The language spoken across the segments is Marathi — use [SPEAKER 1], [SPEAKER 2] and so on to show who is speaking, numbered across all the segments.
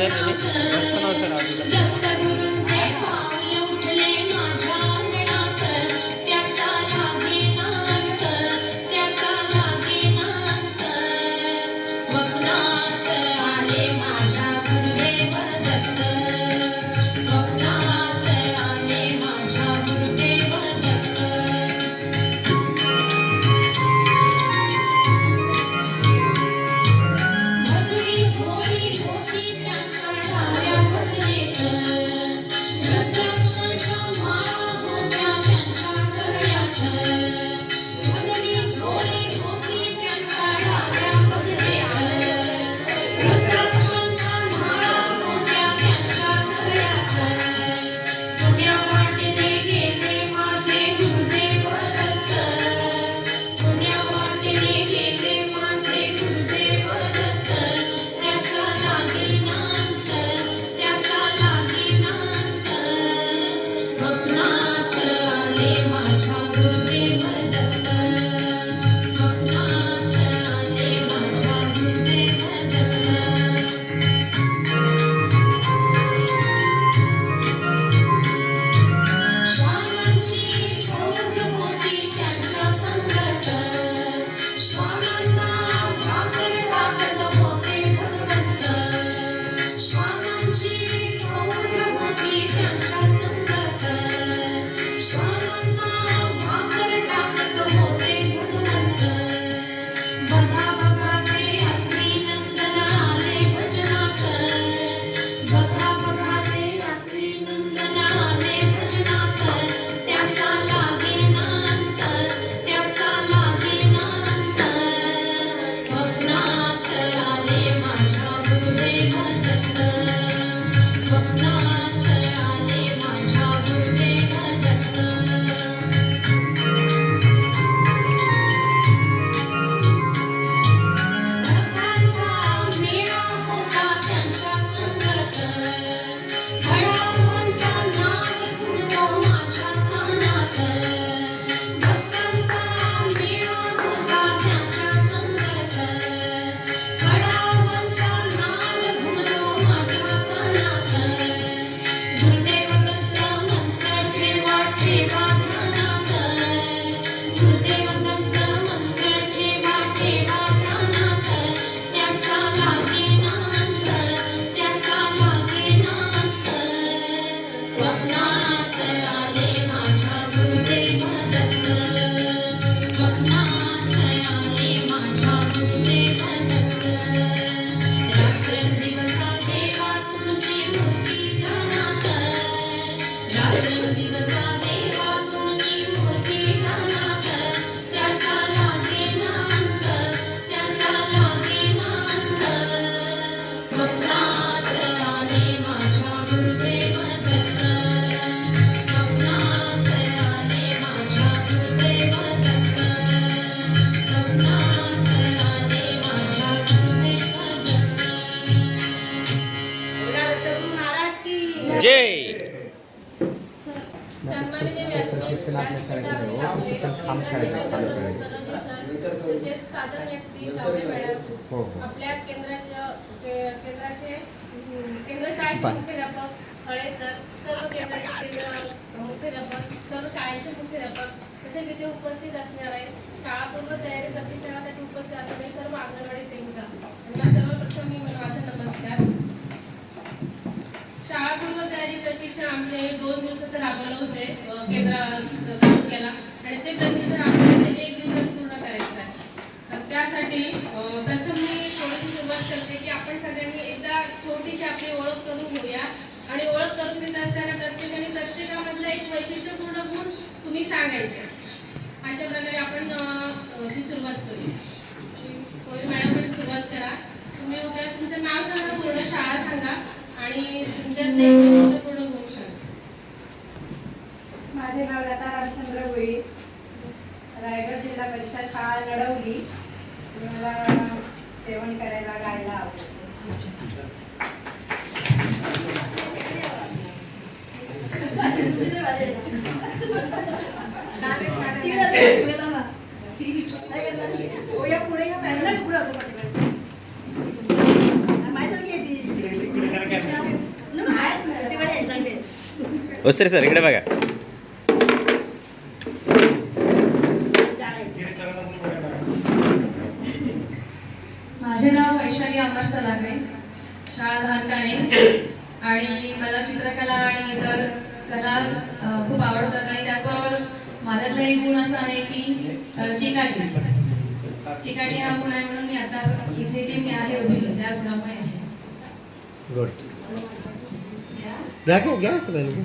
[SPEAKER 1] केलं त्यांनी दत्तगुरूंचे पाऊल उठले माझ्या अंगणात, त्याचा लागेनांत, त्याचा लागेनांत. स्वप्नात आले माझ्या गुरुदेव दत्त, स्वप्नात आले माझ्या गुरुदेव दत्त. भगवी झोळी होती त्यांच्या डाव्या बगलेत, रुद्राक्षाच्या माळा होत्या त्यांच्या गळ्यात. भगवी झोळी होती त्यांच्या डाव्या बगलेत, रुद्राक्षाच्या माळा होत्या त्यांच्या गळ्यात. पुण्या वाटेने गेले माझे गुरुदेव दत्त, पुण्या वाटेने गेले माझे गुरुदेव दत्त. त्याचा लागेनांत, त्याचा लागेनांत. स्वप्नात आले माझ्या गुरुदेव दत्त, स्वप्नात आले माझ्या गुरुदेव दत्त. श्वानांची फौज होती त्यांच्या संगत, श्वानांना भाकर टाकत होते भगवंत. श्वानांची फौज होती त्यांच्या संगत, श्वानांना भाकर टाकत होते भगवंत. बघा बघा ते अत्रिनंदन आले भजनात, बघा बघा ते अत्रिनंदन आले भजनात. त्याचा लागेनांत, त्याचा लागेनांत. स्वप्नात आले माझ्या गुरुदेव दत्त, स्वप्नात आले माझ्या गुरुदेव दत्त. भक्तांचा मेळा होता त्यांच्या संगत, घडावांचा नाद घुमतो माझ्या कानात. भक्तांचा मेळा होता त्यांच्या संगत, घडावांचा नाद घुमतो माझ्या कानात. गुरुदेव दत्त मंत्र ठेवा ठेवा ध्यानात, गुरुदेव दत्त मंत्र ठेवा ठेवा ध्यानात. त्याचा लागेनांत, त्याचा लागेनांत. स्वप्नात आले माझ्या गुरुदेव दत्त, स्वप्नात आले माझ्या गुरुदेव दत्त. रात्रंदिवसा देवा तुमची मूर्ती ध्यानात, रात्रंदिवसा देवा तुमची मूर्ती ध्यानात. त्याचा लागेनांत, त्याचा लागेनांत. स्वप्नात आले माझ्या गुरुदेव दत्त, स्वप्नात आले माझ्या गुरुदेव दत्त, स्वप्नात आले माझ्या गुरुदेव दत्त.
[SPEAKER 2] दत्तगुरु महाराज की
[SPEAKER 1] जय.
[SPEAKER 3] सन्माननीय
[SPEAKER 4] शिक्षण आपल्या शाळेकडे हो, शिक्षण खाम शाळेत आहे, खाम शाळेत.
[SPEAKER 3] तसेच साधारण व्यक्ती जावळे मॅडम,
[SPEAKER 4] हो हो
[SPEAKER 3] आपल्या केंद्राचे केंद्र शाळेचे मुख्याध्यापक खळे सर, सर्व केंद्राचे मुख्याध्यापक, सर्व शाळेचे मुख्याध्यापक तसेच इथे उपस्थित असणार आहेत. शाळा पूर्व तयारी प्रशिक्षणासाठी उपस्थित असणारे सर्व अंगणवाडी सेविका यांना सर्वप्रथम मी माझा नमस्कार. शाळा पूर्व तयारी प्रशिक्षण आमचे 2 दिवसाचं राबवलं होते तालुक्याला, आणि ते प्रशिक्षण आपल्याला 1 दिवसात पूर्ण करायचं आहे. तर त्यासाठी प्रथम मी थोडीशी सुरुवात करते की आपण सगळ्यांनी एकदा छोटीशी आपली ओळख करून घेऊया, आणि ओळख करून देत असताना प्रत्येकामधलं एक वैशिष्ट्यपूर्ण गुण तुम्ही सांगायचे. अशा प्रकारे आपण ही सुरुवात करू. मॅडम सुरुवात करा. तुम्ही उद्या तुमचं नाव सांगा, पूर्ण शाळा सांगा आणि तुमच्यात एक वैशिष्ट्यपूर्ण गुण सांगा.
[SPEAKER 2] माझे नाव लता रामचंद्र भोई, रायगड जिल्हा परिषद शाळा लढवली. मला जेवण करायला गायला आवडते. पुढे
[SPEAKER 5] ओस्त्रे सर इकडे बघा.
[SPEAKER 6] माझे नाव वैशाली अमर सलागरे, शाळा धानकाणे. आणि मला चित्रकला आणि इतर कला खूप आवडतात. आणि त्याचबरोबर माझ्यातला एक गुण असा आहे की चिकाटी हा गुण आहे, म्हणून मी आता इथे जे मी आहे उभी त्या गुणामुळे आहे.
[SPEAKER 7] गुड. घ्या सगळ्यांनी.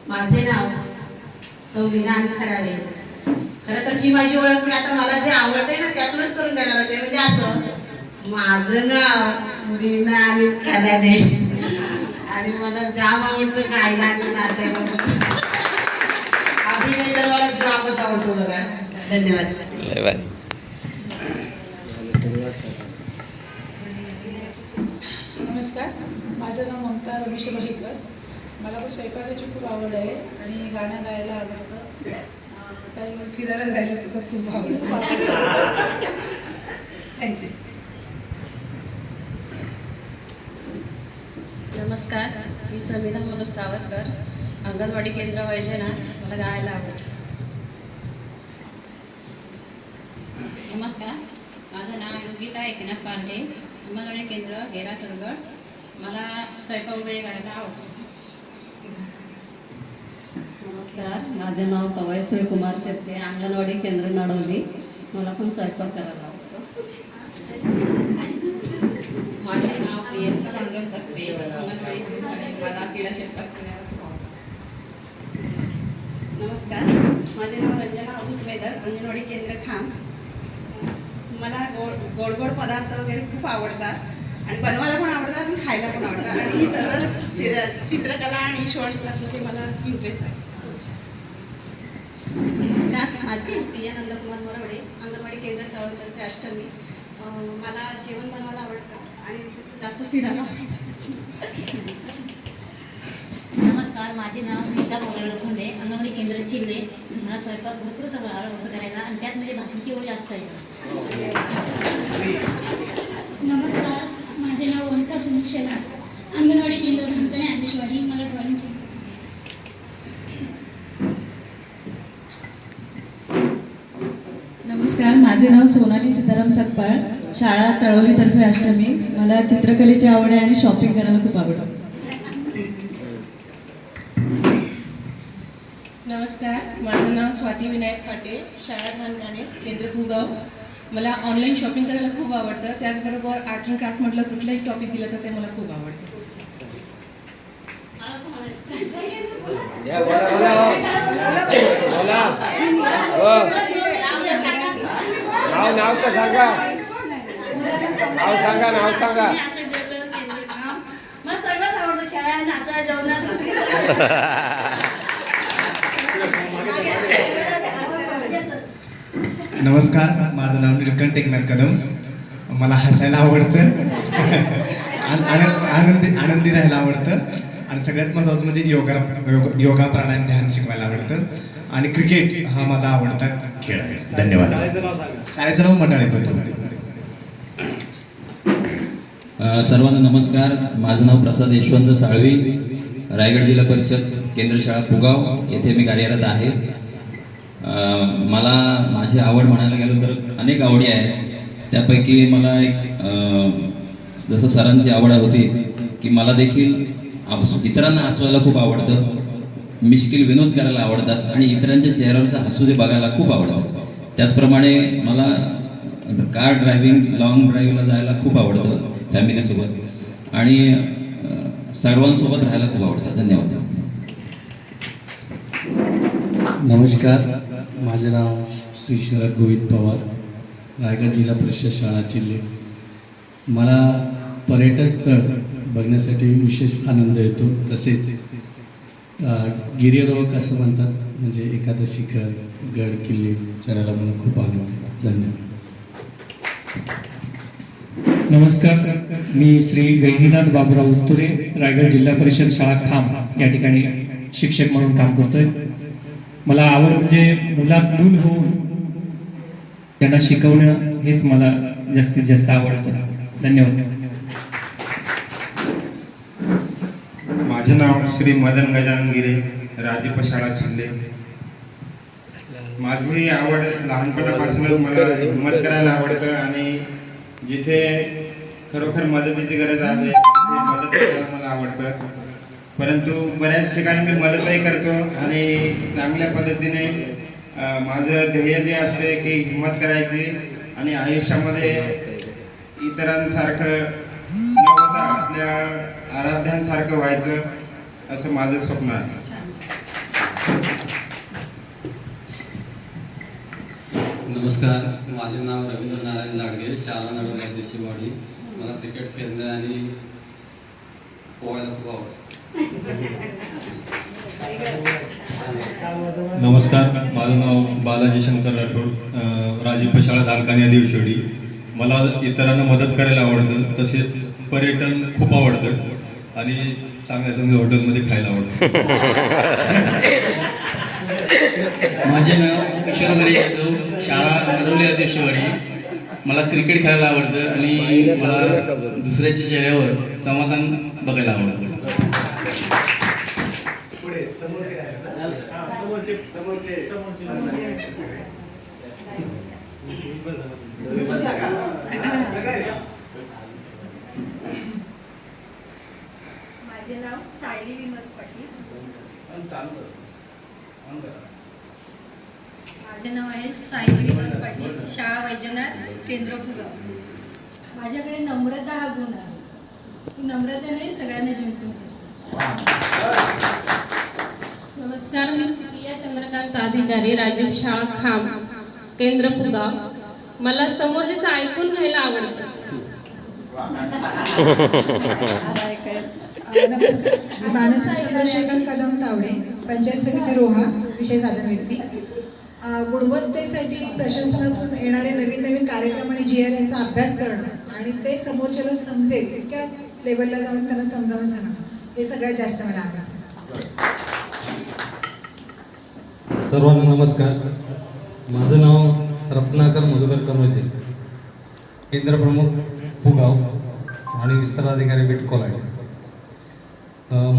[SPEAKER 8] माझे नाव सौलीना खराळे. खरं तर ही माझी ओळख मी आता मला जे आवडते ना त्यातूनच करून देणार होते. म्हणजे असं माझं नाव रीना आणि खराळे आणि मला जाम आवडतं गायला आणि नाचायला. अभिनय तर मला जामच आवडतो बघा. धन्यवाद.
[SPEAKER 9] नमस्कार, माझं नाव ममता रमेश भाईकर. मला पण स्वयंपाकाची खूप आवड आहे आणि गाणं गायला आवडतं. काही फिरायला जायला सुद्धा खूप आवडतं. थँक्यू.
[SPEAKER 10] नमस्कार, मी समिधा मनोज सावरकर, अंगणवाडी केंद्र वैजनाथ. मला गायला आवडतं. नमस्कार, माझं नाव योगिता एकनाथ पांडे, अंगणवाडी केंद्र गेरा सरगड. मला स्वयंपाक वगैरे करायला आवडतो. नमस्कार, माझे नाव पवयश्री कुमार शेट्टे, अंगणवाडी केंद्र नडवली. मला पण स्वयंपाक करायला आवडतो. माझे नाव प्रियंका पांडुरंग सक्से, अंगणवाडी केंद्र. मला किडा स्वयंपाक करायला खूप आवडतो. नमस्कार, माझे नाव रंजना अभूत वेदर, अंगणवाडी केंद्र खाम. मला गोड पदार्थ वगैरे खूप आवडतात आणि बनवायला पण आवडतात आणि खायला पण आवडतात. आणि तसंच चित्रकला आणि शिवणकलामध्ये मला इंटरेस्ट आहे. नमस्कार, माझं नाव प्रिया नंदकुमार मरवडे, अंगणवाडी केंद्र तळोतर्फे अष्टमी. मला जेवण बनवायला आवडतं आणि जास्त फिरायला आवडतं.
[SPEAKER 11] नमस्कार, माझे नाव सुनीता कोरड धोंडे, अंगणवाडी केंद्र चिल्ले. मला स्वयंपाक भरपूर सगळं आवडतं करायला आणि त्यात म्हणजे भाकरीची एवढी जास्त आहे.
[SPEAKER 12] नमस्कार, माझे नाव वनिता सुनील शेलार, अंगणवाडी केंद्र धानकणे आदेशवाडी. मला ड्रॉइंगची.
[SPEAKER 9] नमस्कार, माझे नाव सोनाली सीताराम सकपाळ, शाळा तळवलीतर्फे अष्टमी. मला चित्रकलेची आवड आहे आणि शॉपिंग करायला खूप आवडतं.
[SPEAKER 3] नमस्कार, माझं नाव स्वाती विनायक फाटे, शाळा धानकाणे, केंद्र भूगाव. मला ऑनलाईन शॉपिंग करायला खूप आवडतं. त्याचबरोबर आर्ट अँड क्राफ्टमधलं कुठलंही टॉपिक दिलं तर ते मला खूप आवडतं.
[SPEAKER 7] नाव तर सांगा. नाव सांगा.
[SPEAKER 6] मला सगळंच आवडतं, खेळायला, नाचायला, जेवणात.
[SPEAKER 13] नमस्कार, माझं नाव निलकंठ एकनाथ कदम. मला हसायला आवडतं, आनंदी राहायला आवडतं आणि सगळ्यात महत्त्वाचं म्हणजे योगा प्राणायाम ध्यान शिकवायला आवडतं आणि क्रिकेट हा माझा आवडता खेळ आहे. धन्यवाद. शाळेचं नाव मटाळे पद्धत.
[SPEAKER 14] सर्वांना नमस्कार, माझं नाव प्रसाद यशवंत साळवी, रायगड जिल्हा परिषद केंद्र शाळा पुगाव येथे मी कार्यरत आहे. मला माझी आवड म्हणायला गेलो तर अनेक आवडी आहेत. त्यापैकी मला एक जसं सरांची आवड होती की मला देखील इतरांना हसवायला खूप आवडतं, मिश्किल विनोद करायला आवडतात आणि इतरांच्या चेहऱ्यावरचं हसू ते बघायला खूप आवडतं. त्याचप्रमाणे मला कार ड्रायव्हिंग, लॉंग ड्राईव्हला जायला खूप आवडतं फॅमिलीसोबत आणि सर्वांसोबत राहायला खूप आवडतं. धन्यवाद.
[SPEAKER 13] नमस्कार, माझे नाव श्री शरद गोविंद पवार, रायगड जिल्हा परिषद शाळा चिल्ले. मला पर्यटन स्थळ बघण्यासाठी विशेष आनंद येतो. तसेच गिर्यारोहक असं म्हणतात, म्हणजे एखादं शिखर, गड किल्ले चढायला मला खूप आनंद येतो. धन्यवाद.
[SPEAKER 15] नमस्कार, मी श्री गहिनीनाथ बाबुराव उस्तुरे, रायगड जिल्हा परिषद शाळा खाम या ठिकाणी शिक्षक म्हणून काम करतोय. मला आवड म्हणजे मुलात मूल होऊन त्यांना शिकवणं हेच मला जास्तीत जास्त आवडतं. धन्यवाद.
[SPEAKER 5] माझे नाव श्री मदन गजानन गिरे, राजीप शाळा चिल्ले. माझी आवड लहानपणापासूनच मला हिंमत करायला आवडतं आणि जिथे खरोखर मदतीची गरज आहे तिथे मदत करायला मला आवडतं. परंतु बऱ्याच ठिकाणी मी मदतही करतो आणि चांगल्या पद्धतीने माझं ध्येय जे असते की हिंमत करायची आणि आयुष्यामध्ये इतरांसारखं न होता आपल्या आराध्यांसारखं व्हायचं असं माझं स्वप्न आहे.
[SPEAKER 16] नमस्कार, माझे नाव रवींद्र नारायण लाडगे, शाळा नडवली देशीवाडी. मला क्रिकेट खेळणे आणि पोहायला खूप आवडतं.
[SPEAKER 13] नमस्कार, माझं नाव बालाजी शंकर राठोड, राजीव शाळा धारकानिया देवशेवडी. मला इतरांना मदत करायला आवडतं, तसेच पर्यटन खूप आवडतं आणि चांगल्या चांगल्या हॉटेलमध्ये खायला आवडतं.
[SPEAKER 16] माझे नाव किशोर हरी जाधव, शाळा नडवली देशीवाडी. मला क्रिकेट खेळायला आवडतं आणि मला दुसऱ्याच्या चेहऱ्यावर समाधान बघायला आवडतं.
[SPEAKER 2] माझे नाव सायली विनोद पाटील.
[SPEAKER 6] माझे नाव आहे सायली विनोद पाटील, शाळा वैजनाथ, केंद्र पुगाव. माझ्याकडे नम्रता हा गुण आहे. नम्रतेने सगळ्यांना जिंकून
[SPEAKER 3] नमस्कार, मी सुप्रिया चंद्रकांत अधिकारी, राजीव शाळा खाम, केंद्र पुगाव. मला समोरच्याचं ऐकून घ्यायला आवडतं.
[SPEAKER 17] नमस्कार, मी मानसी चंद्रशेखर कदम तावडे, पंचायत समिती रोहा, विषय साधन व्यक्ती. गुणवत्तेसाठी प्रशासनातून येणारे नवीन नवीन कार्यक्रम आणि GR यांचा अभ्यास करणं आणि ते समोरच्याला समजेल इतक्या लेवलला जाऊन त्यांना समजावून सांगणं हे सगळ्यात जास्त मला आवडतं.
[SPEAKER 13] सर्वांना नमस्कार, माझं नाव रत्नाकर मधुकर कमोजे, केंद्र प्रमुख पुगाव आणि विस्तार अधिकारी बीट कोलाड.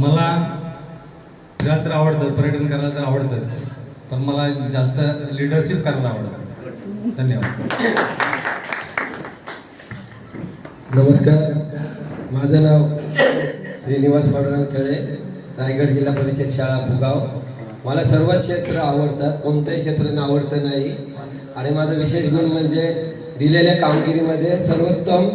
[SPEAKER 13] मला फिरायला तर आवडतं, पर्यटन करायला तर आवडतंच, पण मला जास्त लिडरशिप करायला आवडतं. धन्यवाद.
[SPEAKER 18] नमस्कार, माझं नाव श्रीनिवास पांडुरंग थळे, रायगड जिल्हा परिषद शाळा पुगाव. मला सर्वच क्षेत्र आवडतात, कोणतंही क्षेत्र आवडतं नाही. आणि माझा विशेष गुण म्हणजे दिलेल्या कामगिरीमध्ये सर्वोत्तम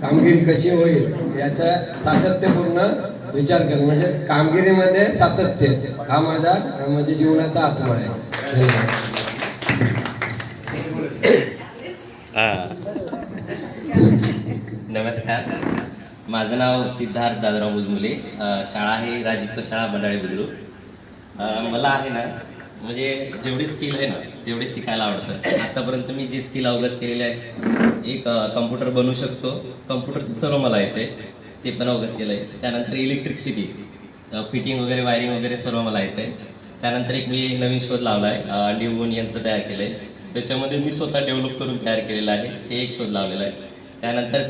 [SPEAKER 18] कामगिरी कशी होईल याचा सातत्यपूर्ण विचार करणं, म्हणजे कामगिरीमध्ये सातत्य हा माझा म्हणजे जीवनाचा आत्मा आहे.
[SPEAKER 19] नमस्कार, माझं नाव सिद्धार्थ दादराव मुजमुले, शाळा आहे राजीव शाळा मंडाळे बुद्रुक. मला आहे ना म्हणजे जेवढी स्किल आहे ना तेवढे शिकायला आवडतं. आतापर्यंत मी जे स्किल अवगत केलेले आहे, एक कम्प्युटर बनवू शकतो, कम्प्युटरचं सर्व मला येते, ते पण अवगत केलं आहे. त्यानंतर इलेक्ट्रिसिटी फिटिंग वगैरे वायरिंग वगैरे सर्व मला येतं आहे. त्यानंतर एक मी नवीन शोध लावला आहे, लिहून यंत्र तयार केलं आहे, त्याच्यामध्ये मी स्वतः डेव्हलप करून तयार केलेलं आहे, ते एक शोध लावलेला आहे. त्यानंतर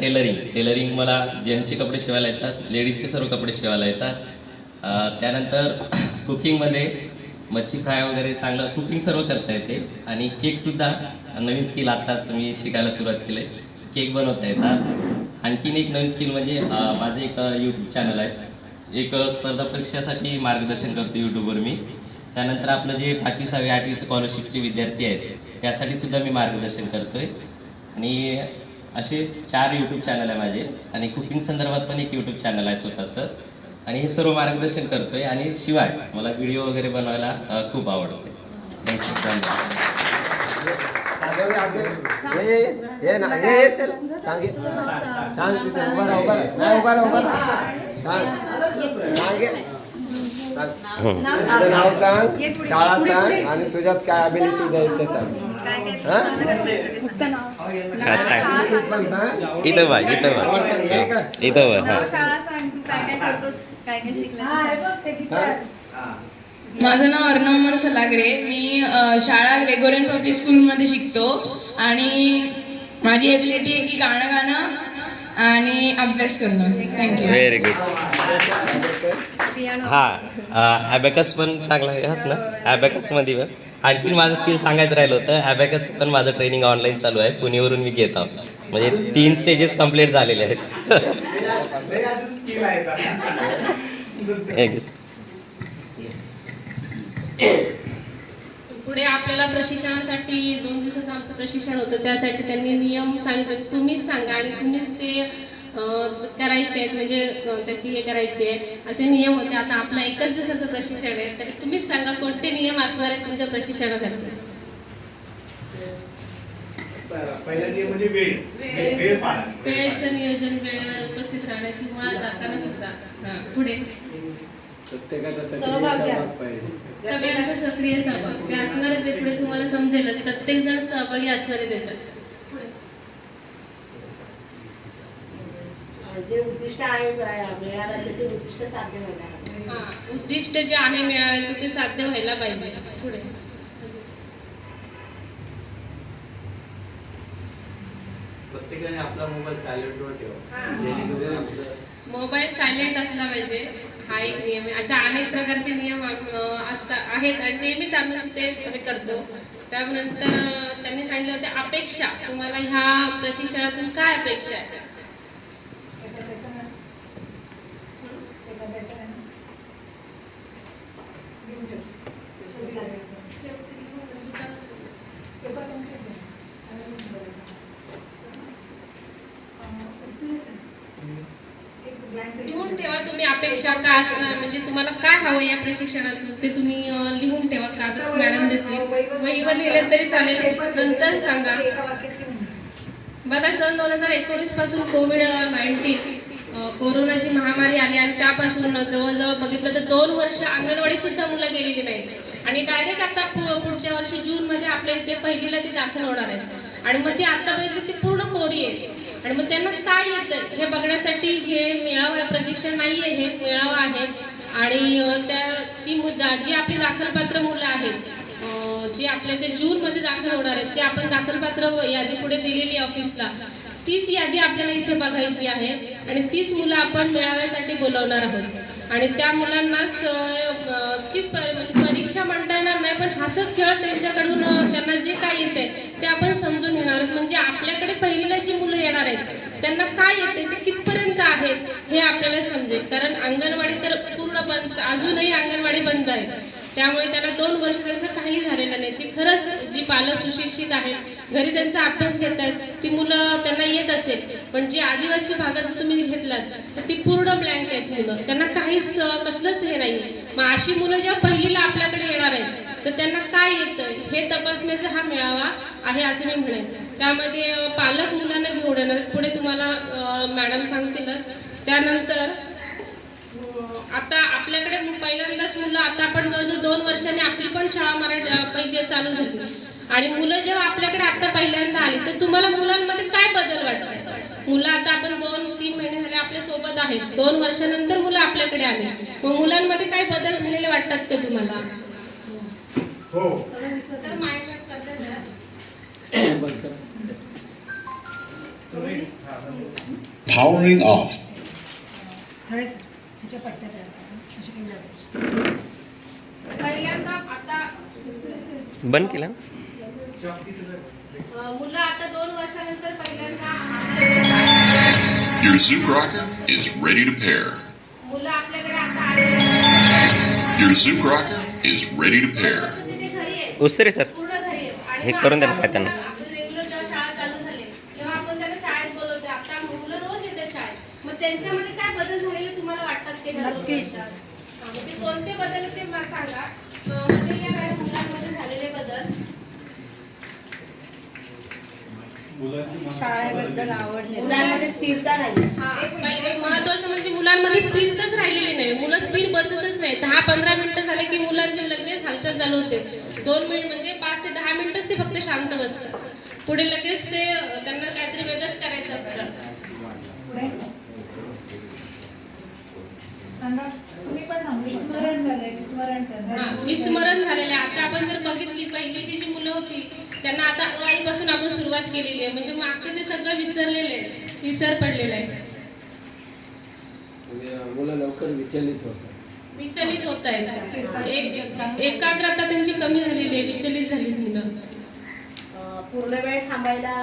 [SPEAKER 19] टेलरिंग मला जेंट्सचे कपडे शिवायला येतात, लेडीजचे सर्व कपडे शिवायला येतात. त्यानंतर कुकिंगमध्ये मच्छी फ्राय वगैरे चांगलं कुकिंग सर्व करता येते. आणि केकसुद्धा नवीन स्किल आत्ताच मी शिकायला सुरुवात केली आहे, केक बनवता येतात. आणखीन एक नवीन स्किल म्हणजे माझं एक यूट्यूब चॅनल आहे, एक स्पर्धा परीक्षासाठी मार्गदर्शन करतो यूट्यूबवर मी. त्यानंतर आपलं जे 5वी 6वी 8वी स्कॉलरशिपचे विद्यार्थी आहेत त्यासाठी सुद्धा मी मार्गदर्शन करतो आहे. आणि असे 4 यूट्यूब चॅनल आहे माझे. आणि कुकिंग संदर्भात पण एक यूट्यूब चॅनल आहे स्वतःचंच. आणि हे सर्व मार्गदर्शन करतो आहे. आणि शिवाय मला व्हिडिओ वगैरे बनवायला खूप आवडते.
[SPEAKER 7] नाव सांग, शाळा सांग आणि तुझ्यात काय अबिलिटी द्यायचं ते सांग.
[SPEAKER 19] इथं बघ
[SPEAKER 20] माझं नाव अर्णव अमर सलागरे, मी शाळा ग्रेगोरियन पब्लिक स्कूलमध्ये शिकतो. आणि माझी एबिलिटी आहे की गाणं आणि अभ्यास करणं. थँक्यू.
[SPEAKER 19] Very good. हां ॲबॅकस पण चांगला आहे हस ना ॲबॅकसमध्ये पण आणखीन माझं स्किल सांगायचं राहिलं होतं. ॲबॅकस पण माझं ट्रेनिंग ऑनलाईन चालू आहे. पुणेवरून मी घेत आहोत. म्हणजे 3 स्टेजेस कंप्लीट झालेले आहेत.
[SPEAKER 3] पुढे आपल्याला प्रशिक्षणासाठी 2 दिवसाचं आमचं प्रशिक्षण होतं. त्यासाठी त्यांनी नियम सांगितले तुम्हीच सांगा आणि तुम्हीच ते करायचे आहेत. म्हणजे त्याची हे करायची आहे असे नियम होते. आता आपलं 1च दिवसाचं प्रशिक्षण आहे तर तुम्हीच सांगा कोणते नियम असणार आहेत तुमच्या प्रशिक्षणासाठी.
[SPEAKER 21] पहिला नियम म्हणजे वेळ पाळा.
[SPEAKER 3] वेळेचं नियोजन वेळेवर उपस्थित राहणं किंवा जाताना सुद्धा पुढे सगळ्यांचा सक्रिय सहभाग ते असणार ते पुढे तुम्हाला समजेल. प्रत्येक जण सहभागी असणार आहे त्याच्यात.
[SPEAKER 8] उद्दिष्ट आहे मेळाव्याचे उद्दिष्ट साध्य व्हायला
[SPEAKER 3] उद्दिष्ट जे आहे मेळाव्याचं ते साध्य व्हायला पाहिजे. पुढे
[SPEAKER 21] प्रत्येकाने आपला मोबाईल सायलेंटवर ठेवा.
[SPEAKER 3] मोबाईल सायलेंट असला पाहिजे हा एक नियम आहे. अशा अनेक प्रकारचे नियम आहेत आणि नेहमीच आम्ही ते हे करतो. त्यानंतर त्यांनी सांगितलं होते अपेक्षा तुम्हाला ह्या प्रशिक्षणातून काय अपेक्षा आहे. लिहून ठेवा तुम्ही अपेक्षा काय असणार म्हणजे तुम्हाला काय हवं या प्रशिक्षणातून ते तुम्ही लिहून ठेवा. कागद मॅडम देतील वहीवर लिहिलं तरी चालेल नंतर सांगा. बघा सन 2019 पासून कोविड-19 कोरोनाची महामारी आली आणि त्यापासून जवळजवळ बघितलं तर 2 वर्ष अंगणवाडी सुद्धा मुलं गेलेली नाहीत आणि डायरेक्ट आता पुढच्या वर्षी जूनमध्ये आपल्या इथे पहिलीला ती दाखल होणार आहेत आणि मग ती आता बघितली ती पूर्ण कोरी आहे आणि मग त्यांना काय येतं हे बघण्यासाठी हे मेळावा प्रशिक्षण नाही आहे हे मेळावा आहे. आणि ती जी आपली दाखलपात्र मुलं आहेत जी आपल्या ते जूनमध्ये दाखल होणार आहेत जे आपण दाखलपात्र यादी पुढे दिलेली ऑफिसला तीच यादी आपल्याला इथे बघायची आहे आणि तीच मुलं आपण मेळाव्यासाठी बोलवणार आहोत आणि त्या मुलांनाच परीक्षा म्हणता येणार नाही पण हसत खेळत त्यांच्याकडून त्यांना जे काय येते ते आपण समजून घेणार आहोत. म्हणजे आपल्याकडे पहिलीला जी मुलं येणार आहेत त्यांना काय येते ते कितपर्यंत आहेत हे आपल्याला समजेल. कारण अंगणवाडी तर पूर्ण बंद अजूनही अंगणवाडी बंद आहे त्यामुळे त्याला 2 वर्ष त्यांचं काही झालेलं नाही. जी खरंच जी पालक सुशिक्षित आहेत घरी त्यांचा अभ्यास घेत आहेत ती मुलं त्यांना येत असेल पण जे आदिवासी भागात जर तुम्ही घेतलात तर ती पूर्ण ब्लँक आहेत मुलं त्यांना काहीच कसलंच हे नाही. मग अशी मुलं जेव्हा पहिलीला आपल्याकडे येणार आहेत तर त्यांना काय येतं हे तपासण्याचा हा मेळावा आहे असं मी म्हणेन. त्यामध्ये पालक मुलांना घेऊन येणार पुढे तुम्हाला मॅडम सांगतीलच. त्यानंतर आता आपल्याकडे पहिल्यांदाच मुलं आता आपण जवळजवळ 2 वर्षांनी आपली पण शाळा पहिली चालू झाली आणि मुलं जेव्हा आपल्याकडे आता पहिल्यांदा आली तर तुम्हाला मुलांमध्ये काय बदल वाटतात. मुलं आता आपण 2-3 महिने झाले आपल्या सोबत आहेत 2 वर्षानंतर मुलं आपल्याकडे आली मग मुलांमध्ये काय बदल झालेले वाटतात का तुम्हाला.
[SPEAKER 21] हो
[SPEAKER 3] तर माइंड करते
[SPEAKER 21] powering off.
[SPEAKER 3] पहिल्यांदा आता
[SPEAKER 19] बंद केला
[SPEAKER 3] मुलं आता 2 वर्षानंतर पहिल्यांदा
[SPEAKER 22] Your Zook rocket is ready to pair.
[SPEAKER 3] मुलं आपल्याकडे आता आले.
[SPEAKER 22] Your Zook rocket is ready to pair.
[SPEAKER 19] उसरे सर
[SPEAKER 3] पूर्ण घरी आहेत आणि
[SPEAKER 19] हे करून द्या ना त्यांना.
[SPEAKER 3] आपलं रेग्युलर जेव्हा शाळा चालू झाली तेव्हा आपण त्यांना शाळेत बोलवतो. आता मुलं रोज येतात शाळेत मग त्यांच्यामध्ये काय बदल झालेले तुम्हाला वाटतात ते ते कोणते बदल ते मला सांगा. म्हणजे या मॅडम मुलांमध्ये झालेले बदल
[SPEAKER 2] शाळेबद्दल आवड मुलांमध्ये स्थिरता नाही.
[SPEAKER 3] पहिले महत्वाचं म्हणजे मुलांमध्ये स्थिरताच राहिलेली नाही. मुलं स्थिर बसतच नाही. 10-15 मिनिटं झाले की मुलांचे लगेच हालचाल चालू होते. 2 मिनिट म्हणजे 5 ते 10 मिनिटच ते फक्त शांत बसतात. पुढे लगेच ते त्यांना काहीतरी वेगळंच करायचं असतं. विस्मरण झालेले. आता आपण जर बघितली पहिलीची जी मुलं होती त्यांना आता आईपासून आपण सुरुवात केलेली आहे म्हणजे मागचं ते सगळं विसरलेले विसर पडलेला आहे.
[SPEAKER 7] मुलं लवकर विचलित होतात.
[SPEAKER 3] विचलित होत आहेत. एकाग्रता त्यांची कमी झालेली आहे, विचलित झाली मुलं.
[SPEAKER 8] पूर्ण वेळ थांबायला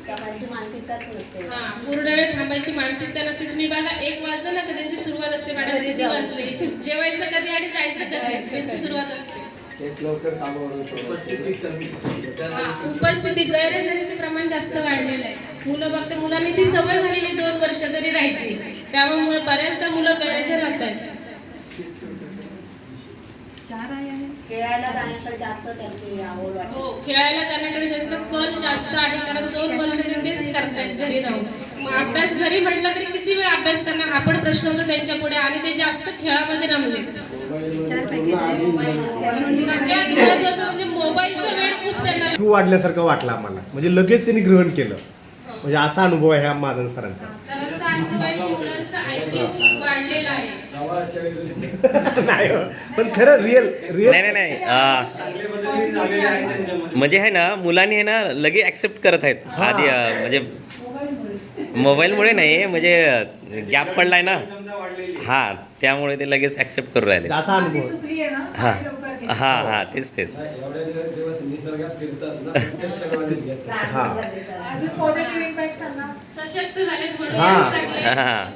[SPEAKER 8] त्यांची मानसिकताच नसते.
[SPEAKER 3] हा, पूर्ण वेळ थांबायची मानसिकता नसते. तुम्ही बघा 1 वाजलं ना का त्यांची सुरुवात असते, मॅडम किती वाजले, जेवायचं कधी आणि जायचं कधी, त्यांची सुरुवात असते. उपस्थिती गैरहजेरीचे प्रमाण जास्त वाढलेलं आहे. मुलं बघते, मुलांनी ती सवय झालेली 2 वर्ष घरी राहायची, त्यामुळे बऱ्याचदा मुलं गैरहजर राहतात.
[SPEAKER 8] खेळायला जाण्याकडे जास्त त्यांची आवड वाटते.
[SPEAKER 3] हो, खेळायला जाण्याकडे त्यांचा कल जास्त आहे, कारण 2 वर्ष ते तेच करतायत घरी राहून. मग अभ्यास घरी म्हटलं तरी किती वेळ अभ्यास करणार हा पण प्रश्न होता त्यांच्या पुढे, आणि ते जास्त खेळामध्ये रमले. सगळ्यात महत्त्वाचं म्हणजे मोबाईलचा वेळ खूप त्यांना
[SPEAKER 1] तू वाढल्यासारखं वाटलं आम्हाला, म्हणजे लगेच त्यांनी ग्रहण केलं. म्हणजे असा अनुभव आहे हा महाजन सरांचा.
[SPEAKER 3] सरांचा अनुभव आहे की मुलांचा IQ वाढलेला आहे.
[SPEAKER 1] नाही हो, पण खरं रिअल
[SPEAKER 4] नाही म्हणजे आहे ना, मुलांनी आहे ना लगे ॲक्सेप्ट करत आहेत आधी, म्हणजे मोबाईलमुळे नाही, म्हणजे गॅप पडलाय ना, हा, त्यामुळे ते लगेच ॲक्सेप्ट करू राहिले.
[SPEAKER 1] असा अनुभव.
[SPEAKER 4] हां हां हां, तेच
[SPEAKER 3] सशक्त झालेत म्हणून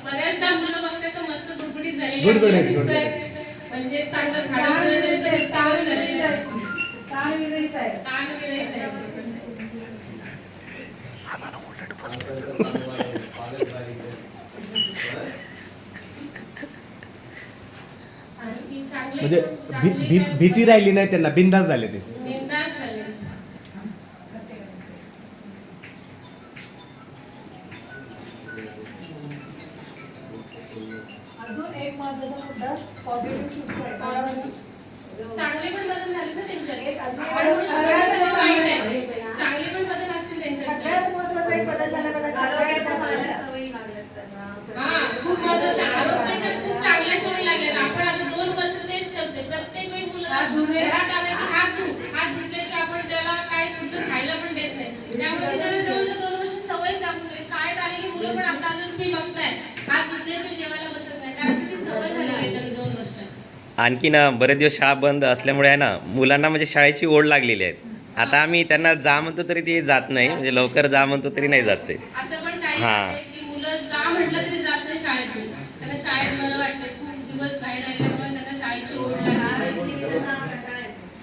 [SPEAKER 3] बऱ्याचदा मुलं बघतात तर मस्त गुडगुडीत झालेली म्हणजे चांगलं
[SPEAKER 1] म्हणजे भीती राहिली नाही त्यांना, बिंदास झाले ते.
[SPEAKER 17] अजून एक महत्त्वाचा मुद्दा पॉझिटिव्ह सुटतोय.
[SPEAKER 3] चांगले पण बदल झाले ना त्यांच्यात, चांगले पण बदल असतील त्यांच्यात.
[SPEAKER 17] सगळ्यात महत्त्वाचा एक बदल झाला बघा,
[SPEAKER 3] खूप महत्त्वाचं. आरोग्याच्या खूप चांगल्या सवयी लागल्या. आपण आता 2 वर्ष तेच करते, प्रत्येक वेळी मुलं घरात आले की हात धुतल्याशिवाय आपण त्याला काय पुढचं खायला पण देत नाही. त्यामुळे त्याला जवळजवळ 2 वर्ष सवय लागून गेली. शाळेत आले की मुलं पण आपल्याला तुम्ही बघताय हात धुतल्याशिवाय जेवायला बसत नाही, कारण ती सवय झालेली आहे त्यांना 2 वर्ष.
[SPEAKER 4] आणखी ना बरेच दिवस शाळा बंद असल्यामुळे आहे ना, मुलांना म्हणजे शाळेची ओढ लागलेली आहे. आता आम्ही त्यांना जा म्हणतो तरी ते जात नाही, म्हणजे लवकर जा म्हणतो तरी नाही जात ते.
[SPEAKER 3] असं पण काही की मुलं जा म्हटलं तरी जात नाही शाळेतून. त्यांना शाळेत बरं वाटतं, खूप दिवस बाहेर राहिल्यामुळे त्यांना शाळेची ओढ लागली.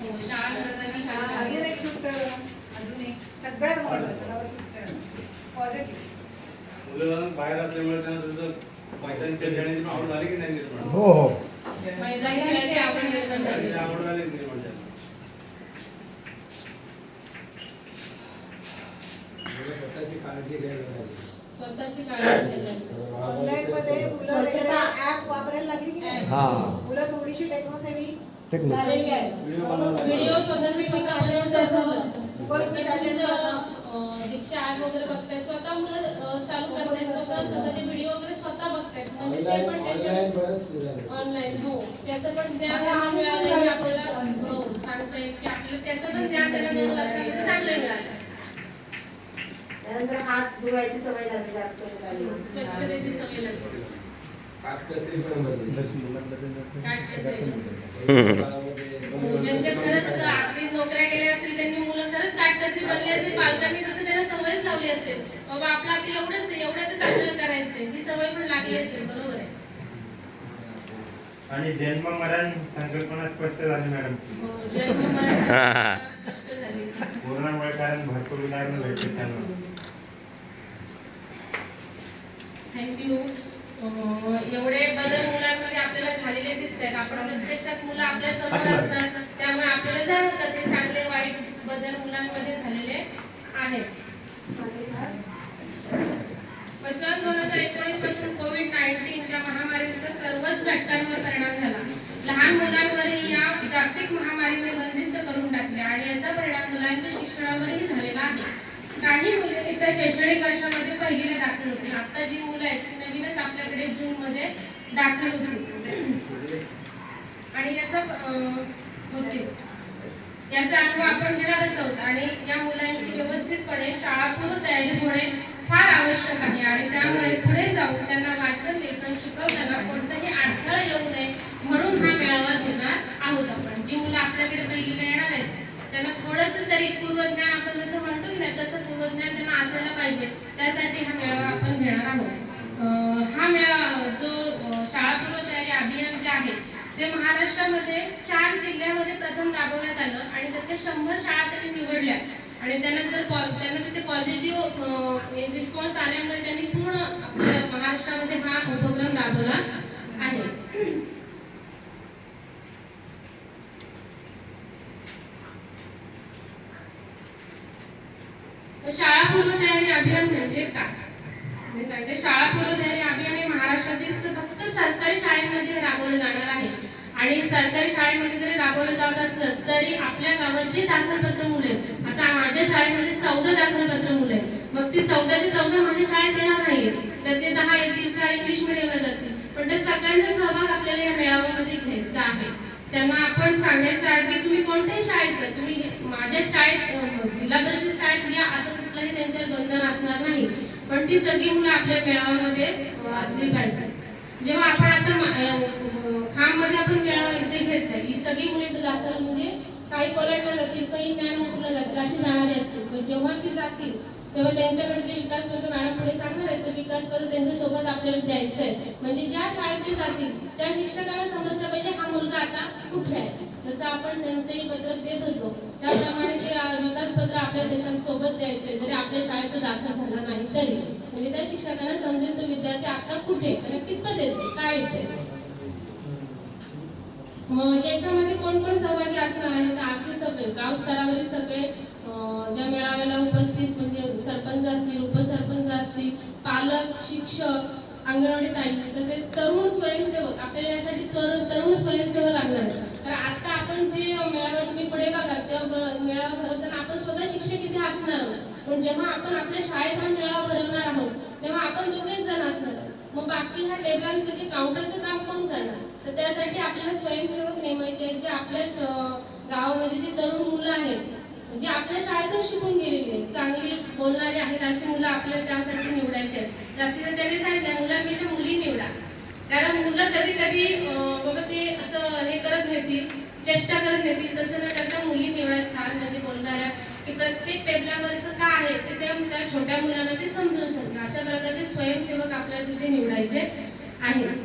[SPEAKER 3] हो, शाळा करताना शाळा.
[SPEAKER 17] अजून एक सुटतं, अजून एक सगळ्यात महत्त्वाचं पॉझिटिव्ह.
[SPEAKER 21] मुलं बाहेर असल्यामुळे त्यांना तसं मैदानी खेळण्याची आवड झाली की नाही निर्माण?
[SPEAKER 1] हो हो,
[SPEAKER 3] मैदानी खेळायची आवड निर्माण झाली.
[SPEAKER 21] आवड झाली निर्माण झाली.
[SPEAKER 18] स्वतःची काळजी घ्यायला.
[SPEAKER 17] ऑनलाईन मध्ये मुलं ऍप वापरायला लागली की नाही, मुलं थोडीशी टेक्नोसेवी झालेली आहे.
[SPEAKER 3] व्हिडिओ स्वतः दीक्षा ऍप वगैरे बघताय, स्वतः मुलं चालू करतायत, स्वतः सगळे व्हिडिओ वगैरे स्वतः बघतायत. म्हणजे ते पण ऑनलाईन, हो, त्याचं पण ज्ञान त्यांना मिळालं की आपल्याला, हो, सांगता येईल की आपल्याला त्याचं पण ज्ञान त्यांना 2 वर्षामध्ये चांगलं मिळालं.
[SPEAKER 8] त्यानंतर हात धुवायची सवय लागली जास्त,
[SPEAKER 3] स्वच्छतेची सवय लागली. ज्यांच्या खरंच आर्थिक नोकऱ्या केल्या असतील त्यांनी मुलं खरंच काटकसरी बनली असेल, पालकांनी तसं त्यांना सवयच लावली असेल, बाबा आपलं आता एवढंच आहे, एवढ्यातच आपल्याला करायचंय, ही सवय पण लागली असेल. बरोबर आहे.
[SPEAKER 5] आणि जन्म मरण संकल्पना स्पष्ट झाली मॅडम.
[SPEAKER 3] हो, जन्म मरण स्पष्ट झाली.
[SPEAKER 5] कोरोनामुळे कारण भरपूर उदाहरणं भेटले त्यांना.
[SPEAKER 3] थँक्यू. एवढे बदल मुलांमध्ये आपल्याला झालेले दिसत आहेत. आपण प्रत्यक्षात मुलं आपल्या समोर असतात, त्यामुळे आपल्याला जाणवतं ते चांगले वाईट बदल मुलांमध्ये झालेले आहेत. कसं 2019 पासून कोविड-19 या महामारीचा सर्वच घटकांवर परिणाम झाला. लहान मुलांवरही या जागतिक महामारीने बंदिस्त करून टाकले आणि याचा परिणाम मुलांच्या शिक्षणावरही झालेला आहे. काही मुले त्या शैक्षणिक वर्षामध्ये पहिलीला दाखल होतील. आता जी मुलं आहेत ती नवीनच आपल्याकडे जूनमध्ये दाखल होतील आणि याचा अनुभव आपण घेणारच आहोत. आणि या मुलांची व्यवस्थितपणे शाळापूर्व तयारी होणे फार आवश्यक आहे आणि त्यामुळे पुढे जाऊन त्यांना वाचन लेखन शिकवताना कोणताही अडथळा येऊ नये म्हणून हा जी मुलं आपल्याकडे पहिलीला येणार आहेत त्यांना थोडंसं तरी पूर्वज्ञान, आपण जसं म्हणतो की नाही तसं पूर्वज्ञान त्यांना असायला पाहिजे, त्यासाठी हा मेळावा आपण घेणार आहोत. हा मेळावा जो शाळा पूर्व तयारी अभियान जे आहे ते महाराष्ट्रामध्ये 4 जिल्ह्यामध्ये प्रथम राबवण्यात आलं आणि त्यातल्या 100 शाळा त्यांनी निवडल्या आणि त्यानंतर त्यांना तिथे पॉझिटिव्ह रिस्पॉन्स आल्यामुळे त्यांनी पूर्ण आपल्या महाराष्ट्रामध्ये हा उपक्रम राबवला आहे. शाळा पूर्व तयारी अभियान म्हणजे काय? मी सांगते, शाळा पूर्व तयारी अभियान हे महाराष्ट्रातील फक्त सरकारी शाळेमध्ये राबवलं जाणार आहे आणि सरकारी शाळेमध्ये जरी राबवलं जात असलं तरी आपल्या गावात जे दाखलपत्र मुलं आहेत, आता माझ्या शाळेमध्ये 14 दाखलपत्र मुलं आहेत, मग ती 14ची 14 माझ्या शाळेत येणार नाही, तर ते 10 येतील, 4 इंग्लिश मिडियमला जातील, पण त्या सगळ्यांचा सहभाग आपल्याला या मेळाव्यामध्ये घ्यायचा आहे. त्यांना आपण सांगायचं आहे की तुम्ही कोणत्याही शाळेत जा, तुम्ही माझ्या शाळेत जिल्हा परिषद शाळेत या असं कुठलंही त्यांच्यावर बंधन असणार नाही, पण ती सगळी मुलं आपल्या मेळाव्यामध्ये असली पाहिजे. जेव्हा आपण आता खाममध्ये आपण मेळावा इथे घेतलाय, ही सगळी मुले दाखल म्हणजे काही कोल्हाटला जातील, काही ज्ञानपूरला जातील, अशी जाणारी असतील, पण जेव्हा ती जातील तेव्हा त्यांच्याकडे जे विकास पत्र मॅडम पुढे सांगणार आहे ते विकास पत्र त्यांच्यासोबत आपल्याला द्यायचं आहे. म्हणजे ज्या शाळेत ते जातील त्या शिक्षकांना समजलं पाहिजे हा मुलगा आता कुठे आहे. जसं आपण संचयी पत्रक देत होतो त्याप्रमाणे ते विकास पत्र आपल्याला त्याच्यासोबत द्यायचंय, जरी आपल्या शाळेत तो दाखल झाला नाही तरी, म्हणजे त्या शिक्षकांना समजेल तो विद्यार्थी आता कुठे आणि कितपत येते, काय येते. याच्यामध्ये कोण कोण सहभागी असणार आहे तर अगदी सगळे गाव स्तरावरील सगळे ज्या मेळाव्याला उपस्थित म्हणजे सरपंच असतील, उपसरपंच असतील, पालक, शिक्षक, अंगणवाडी ताई, तसेच तरुण स्वयंसेवक. आपल्याला यासाठी तरुण स्वयंसेवक लागणार आहे, तर आता आपण जे मेळावा तुम्ही पुढे बघा तेव्हा मेळावा भरवताना आपण स्वतः शिक्षक इथे असणार आहोत, पण जेव्हा आपण आपल्या शाळेत हा मेळावा भरवणार आहोत तेव्हा आपण दोघेच जण असणार आहोत. मग बाकी ह्या टेबलांचं जे काउंटरचं काम कोण करणार, तर त्यासाठी आपल्याला स्वयंसेवक नेमायचे आहेत, जे आपल्या गावामध्ये जी तरुण मुलं आहेत जे आपल्या शाळेतून शिकून गेलेली आहेत, चांगली बोलणारी आहेत, अशी मुलं आपल्याला त्यासाठी निवडायची आहेत. जास्तीत त्यांनी सांगितलं मुलांपेक्षा मुली निवडा, कारण मुलं कधी कधी बाबा ते असं हे करत नेतील, चेष्टा करत नेतील, तसं न करता मुली निवडा छान म्हणजे बोलणाऱ्या, की प्रत्येक टेबलावरचं काय आहे ते त्या छोट्या मुलांना ते समजून सांगतात. अशा प्रकारचे स्वयंसेवक आपल्याला तिथे निवडायचे आहेत.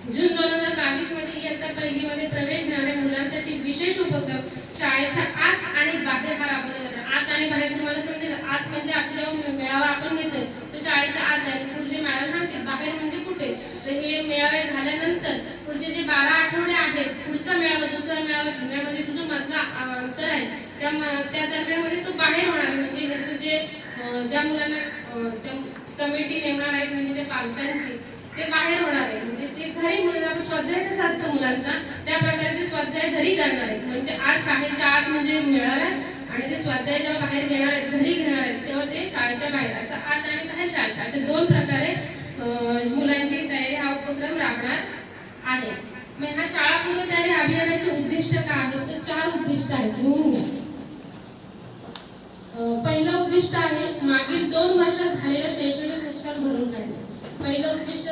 [SPEAKER 3] जून 2022 मध्ये इयत्ता पहिलीमध्ये प्रवेश घेणाऱ्या मुलांसाठी विशेष उपक्रम शाळेच्या आत आणि बाहेर हा राबवला जातो. आत आणि बाहेर तुम्हाला समजेल, आत म्हणजे आपला जेव्हा मेळावा आपण घेतोय तर शाळेच्या आत आहे, पुढचे मॅडम सांगतील बाहेर म्हणजे कुठे, तर हे मेळावे झाल्यानंतर पुढचे जे 12 आठवडे आहेत, पुढचा मेळावा दुसरा मेळावा घेण्यामध्ये तुझं मधला अंतर आहे त्या दरम्यानमध्ये तो बाहेर होणार, म्हणजे ह्याचं जे ज्या मुलांना कमिटी नेमणार आहेत म्हणजे त्या पालकांची ते बाहेर होणार आहे, म्हणजे जे घरी मुलं स्वाध्याय कसं असतं मुलांचा त्या प्रकारे ते स्वाध्याय घरी करणार आहेत. म्हणजे आज शाळेच्या आत म्हणजे मेळावा आणि ते स्वाध्याय जेव्हा बाहेर घेणार आहेत, घरी घेणार आहेत, तेव्हा ते शाळेच्या बाहेर, असं आत आणि बाहेर शाळेच्या अशा 2 प्रकारे मुलांची तयारी हा उपक्रम राबणार आहे. मग हा शाळा पूर्व तयारी अभियानाचे उद्दिष्ट काय आहेत तर 4 उद्दिष्ट आहेत, लिहून घ्या. पहिलं उद्दिष्ट आहे मागील 2 वर्षात झालेलं शैक्षणिक नुकसान भरून काढणे. पहिलं उद्दिष्ट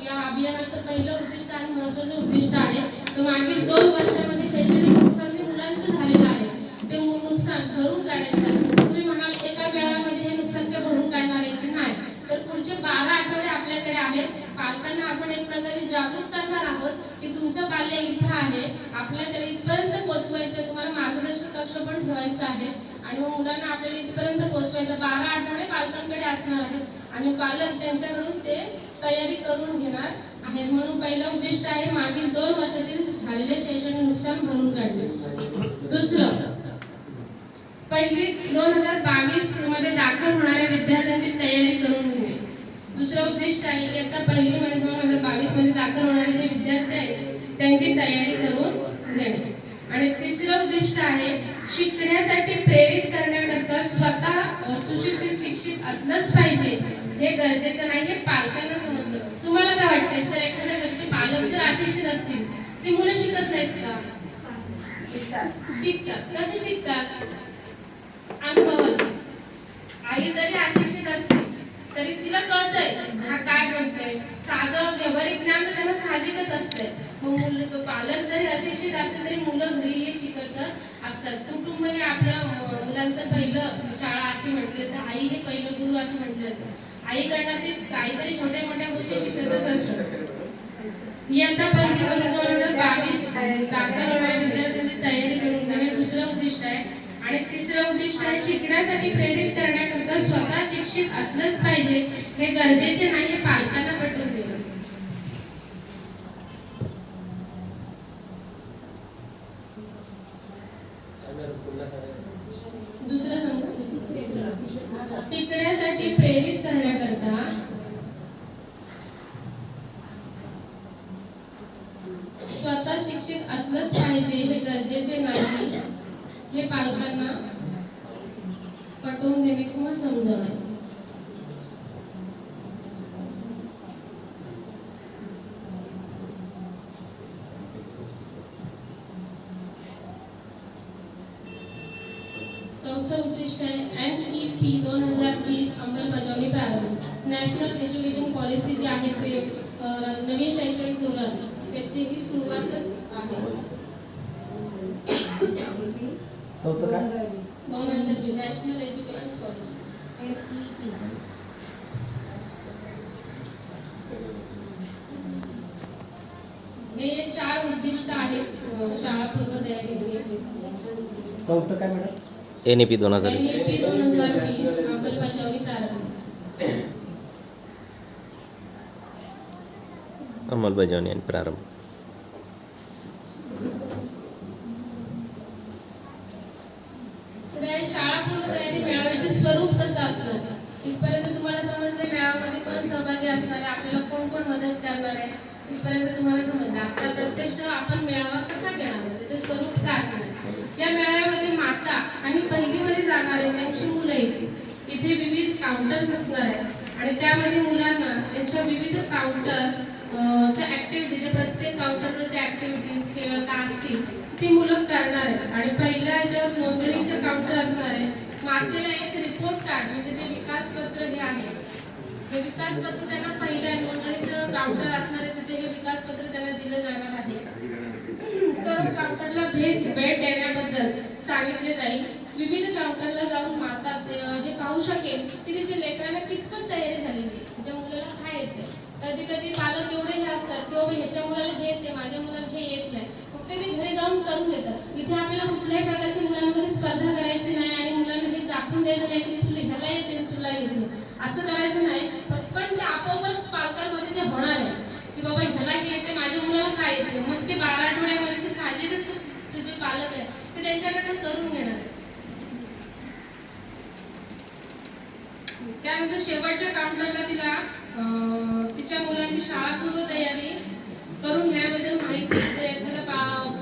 [SPEAKER 3] या अभियानाचं पहिलं उद्दिष्ट आणि महत्त्वाचं उद्दिष्ट आहे तर मागील 2 वर्षामध्ये शैक्षणिक नुकसान जे मुलांचं झालेलं आहे ते नुकसान भरून काढायचं आहे. तुम्ही म्हणाल एका मेळाव्यामध्ये हे नुकसान ते भरून काढणार आहे की नाही, तर पुढचे 12 आठवडे आपल्याकडे आहेत. पालकांना आपण एक प्रकारे जागरूक करणार आहोत की तुमचं पाल्य इथं आहे, आपल्याला त्याला इथपर्यंत पोहोचवायचं, तुम्हाला मार्गदर्शक कक्ष पण ठेवायचं आहे आणि मग मुलांना आपल्याला इथपर्यंत पोहोचवायचं. 12 आठवडे पालकांकडे असणार आहेत आणि पालक त्यांच्याकडून ते तयारी करून घेणार आहेत. म्हणून पहिलं उद्दिष्ट आहे मागील 2 वर्षातील झालेले शैक्षणिक नुकसान भरून काढणे. दुसरं, पहिली 2022 मध्ये दाखल होणाऱ्या विद्यार्थ्यांची तयारी करून घेणे. दुसरं उद्दिष्ट आहे इयत्ता पहिलीमध्ये 2022 मध्ये दाखल होणारे जे विद्यार्थी आहेत त्यांची तयारी करून घेणे. आणि तिसरं उद्दिष्ट आहे शिकण्यासाठी प्रेरित करण्याकरता स्वतः सुशिक्षित शिक्षित असलंच पाहिजे हे गरजेचं नाही, हे पालकांना समजलं. तुम्हाला काय वाटतंय, जर एखाद्या घरचे पालक जर अशिक्षित असतील ती मुलं शिकत नाहीत का? शिकतात. कशी शिकतात? अनुभवातून. आई जरी अशिक्षित असते तरी तिला कळतंय हा काय बोलतोय. साधं व्यावहारिक ज्ञान तर त्यांना साहजिकच असतंय. मग पालक जरी अशिक्षित असले तरी मुलं घरी हे शिकत असतात. कुटुंब हे आपल्या मुलांचं पहिलं शाळा अशी म्हटली तर आई हे पहिलं गुरु असं म्हटलं जातं. आईकडनं ते काहीतरी छोट्या मोठ्या गोष्टी शिकतच असतात. इयत्ता पहिलीमध्ये 2022 दाखल होणाऱ्या विद्यार्थ्यांची तयारी करून घेणे दुसरं उद्दिष्ट आहे. आणि तिसरं उद्दिष्ट आहे शिकण्यासाठी प्रेरित करण्याकरता स्वतः शिक्षित असलंच पाहिजे हे गरजेचे नाही, हे पालकांना पटवून दिलं. दुसरं शिकण्यासाठी प्रेरित करण्याकरता स्वतः शिक्षित असलंच पाहिजे हे गरजेचे नाही, हे पालकांना पटवून देणे किंवा समजावणे. चौथं उद्दिष्ट आहे NEP 2020 अंमलबजावणी प्रारंभ. नॅशनल एज्युकेशन पॉलिसी जी आहे ते नवीन शैक्षणिक धोरण त्याची ही सुरुवातच आहे. 2020 नॅशनल एज्युकेशन पॉलिसी. हे 4 उद्दिष्ट आहेत शाळा पूर्व तयारीची.
[SPEAKER 1] चौथं काय मॅडम?
[SPEAKER 4] NEP 2020
[SPEAKER 3] अंमलबजावणी प्रारंभ.
[SPEAKER 4] अंमलबजावणी आणि प्रारंभ.
[SPEAKER 3] पुढे शाळा पूर्व तयारी मेळाव्याचे स्वरूप कसं असतं इथपर्यंत तुम्हाला समजले. मेळाव्यामध्ये कोण सहभागी असणार आहे, आपल्याला कोण कोण मदत करणार आहे इथपर्यंत तुम्हाला समजलं. आता प्रत्यक्ष आपण मेळावा कसा घेणार, त्याचे स्वरूप काय असणार. या मेळाव्यामध्ये माता आणि पहिलीमध्ये जाणारे त्यांची मुलं येतील. इथे विविध काउंटर्स असणार आहेत आणि त्यामध्ये मुलांना त्यांच्या विविध काउंटर्स च्या ऍक्टिव्हिटी, जे प्रत्येक काउंटरच्या ऍक्टिव्हिटीज खेळ काय असतील ती मुलं करणार आहेत. आणि पहिल्या ह्याच्यावर नोंदणीचे काउंटर असणार आहे. मातेला एक रिपोर्ट कार्ड म्हणजे जे विकास पत्र हे आहे, हे विकास पत्र त्यांना पहिल्या नोंदणीचं काउंटर असणार आहे, तिथे हे विकास पत्र त्यांना दिलं जाणार आहे. सर्व काउंटरला भेट देण्याबद्दल सांगितले जाईल. विविध काउंटरला जाऊन माता हे पाहू शकेल की तिच्या लेकरांना कितपत तयारी झालेली आहे, त्या मुलाला काय येते. कधी कधी पालक एवढे हे असतात की बाबा ह्याच्या मुलाला हे येते, माझ्या मुलाला हे येत नाही, फक्त ते घरी जाऊन करून देतात. इथे आपल्याला कुठल्याही प्रकारची मुलांमध्ये स्पर्धा करायची नाही आणि मुलांना हे दाखवून द्यायचं नाही की तुला ह्याला येते तुला येत नाही, असं करायचं नाही. पण ते आपोआपच पालकांमध्ये ते होणार आहे की बाबा ह्याला हे येते, माझ्या मुलाला काय येते. मग ते 12 आठवड्यामध्ये ते साहजिकच जे पालक आहे ते त्यांच्याकडनं करून घेणार आहे. त्यानंतर शेवटच्या काउंटरला तिला तिच्या मुलांची शाळापूर्व तयारी करून घेण्याबद्दल माहिती. जर एखादा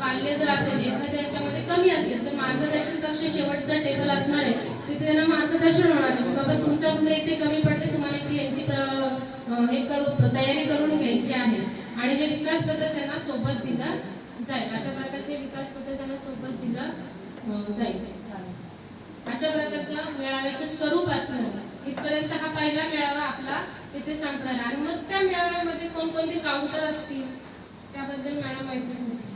[SPEAKER 3] पाल्य जर असेल, एखाद्या याच्यामध्ये कमी असेल तर मार्गदर्शन कक्ष शेवटचा टेबल असणार आहे, तिथे त्यांना मार्गदर्शन होणार आहे. बाबा तुमच्या मुलं इथे कमी पडते, तुम्हाला इथे यांची तयारी करून घ्यायची आहे. आणि जे विकास पत्र त्यांना सोबत दिलं जाईल, अशा प्रकारचे विकास पत्र त्यांना सोबत दिलं जाईल. अशा प्रकारचं मेळाव्याचं स्वरूप असणार. इथपर्यंत हा पहिला मेळावा आपला इथे संपणार. आणि मग त्या मेळाव्यामध्ये कोणकोणते काउंटर असतील त्याबद्दल मॅडम माहिती सांगते.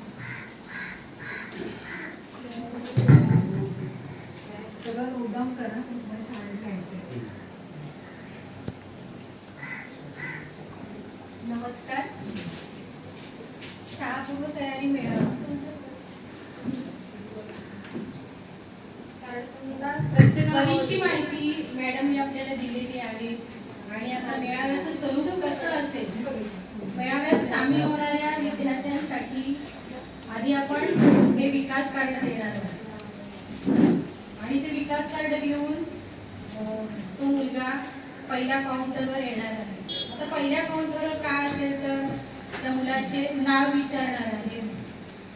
[SPEAKER 17] सगळं नोट डाऊन करा, तुम्हाला शाळेत घ्यायचं.
[SPEAKER 2] नमस्कार. शाळापूर्व तयारी मेळावा. बरीचशी माहिती मॅडमने आपल्याला दिलेली आहे. आणि आता मेळाव्याचं स्वरूप कसं असेल, मेळाव्यात सामील होणाऱ्या विद्यार्थ्यांसाठी आधी आपण हे विकास कार्ड देणार आहोत. आणि ते विकास कार्ड घेऊन तो मुलगा पहिल्या काउंटरवर येणार आहे. आता पहिल्या काउंटरवर काय असेल तर त्या मुलाचे नाव विचारणार आहे,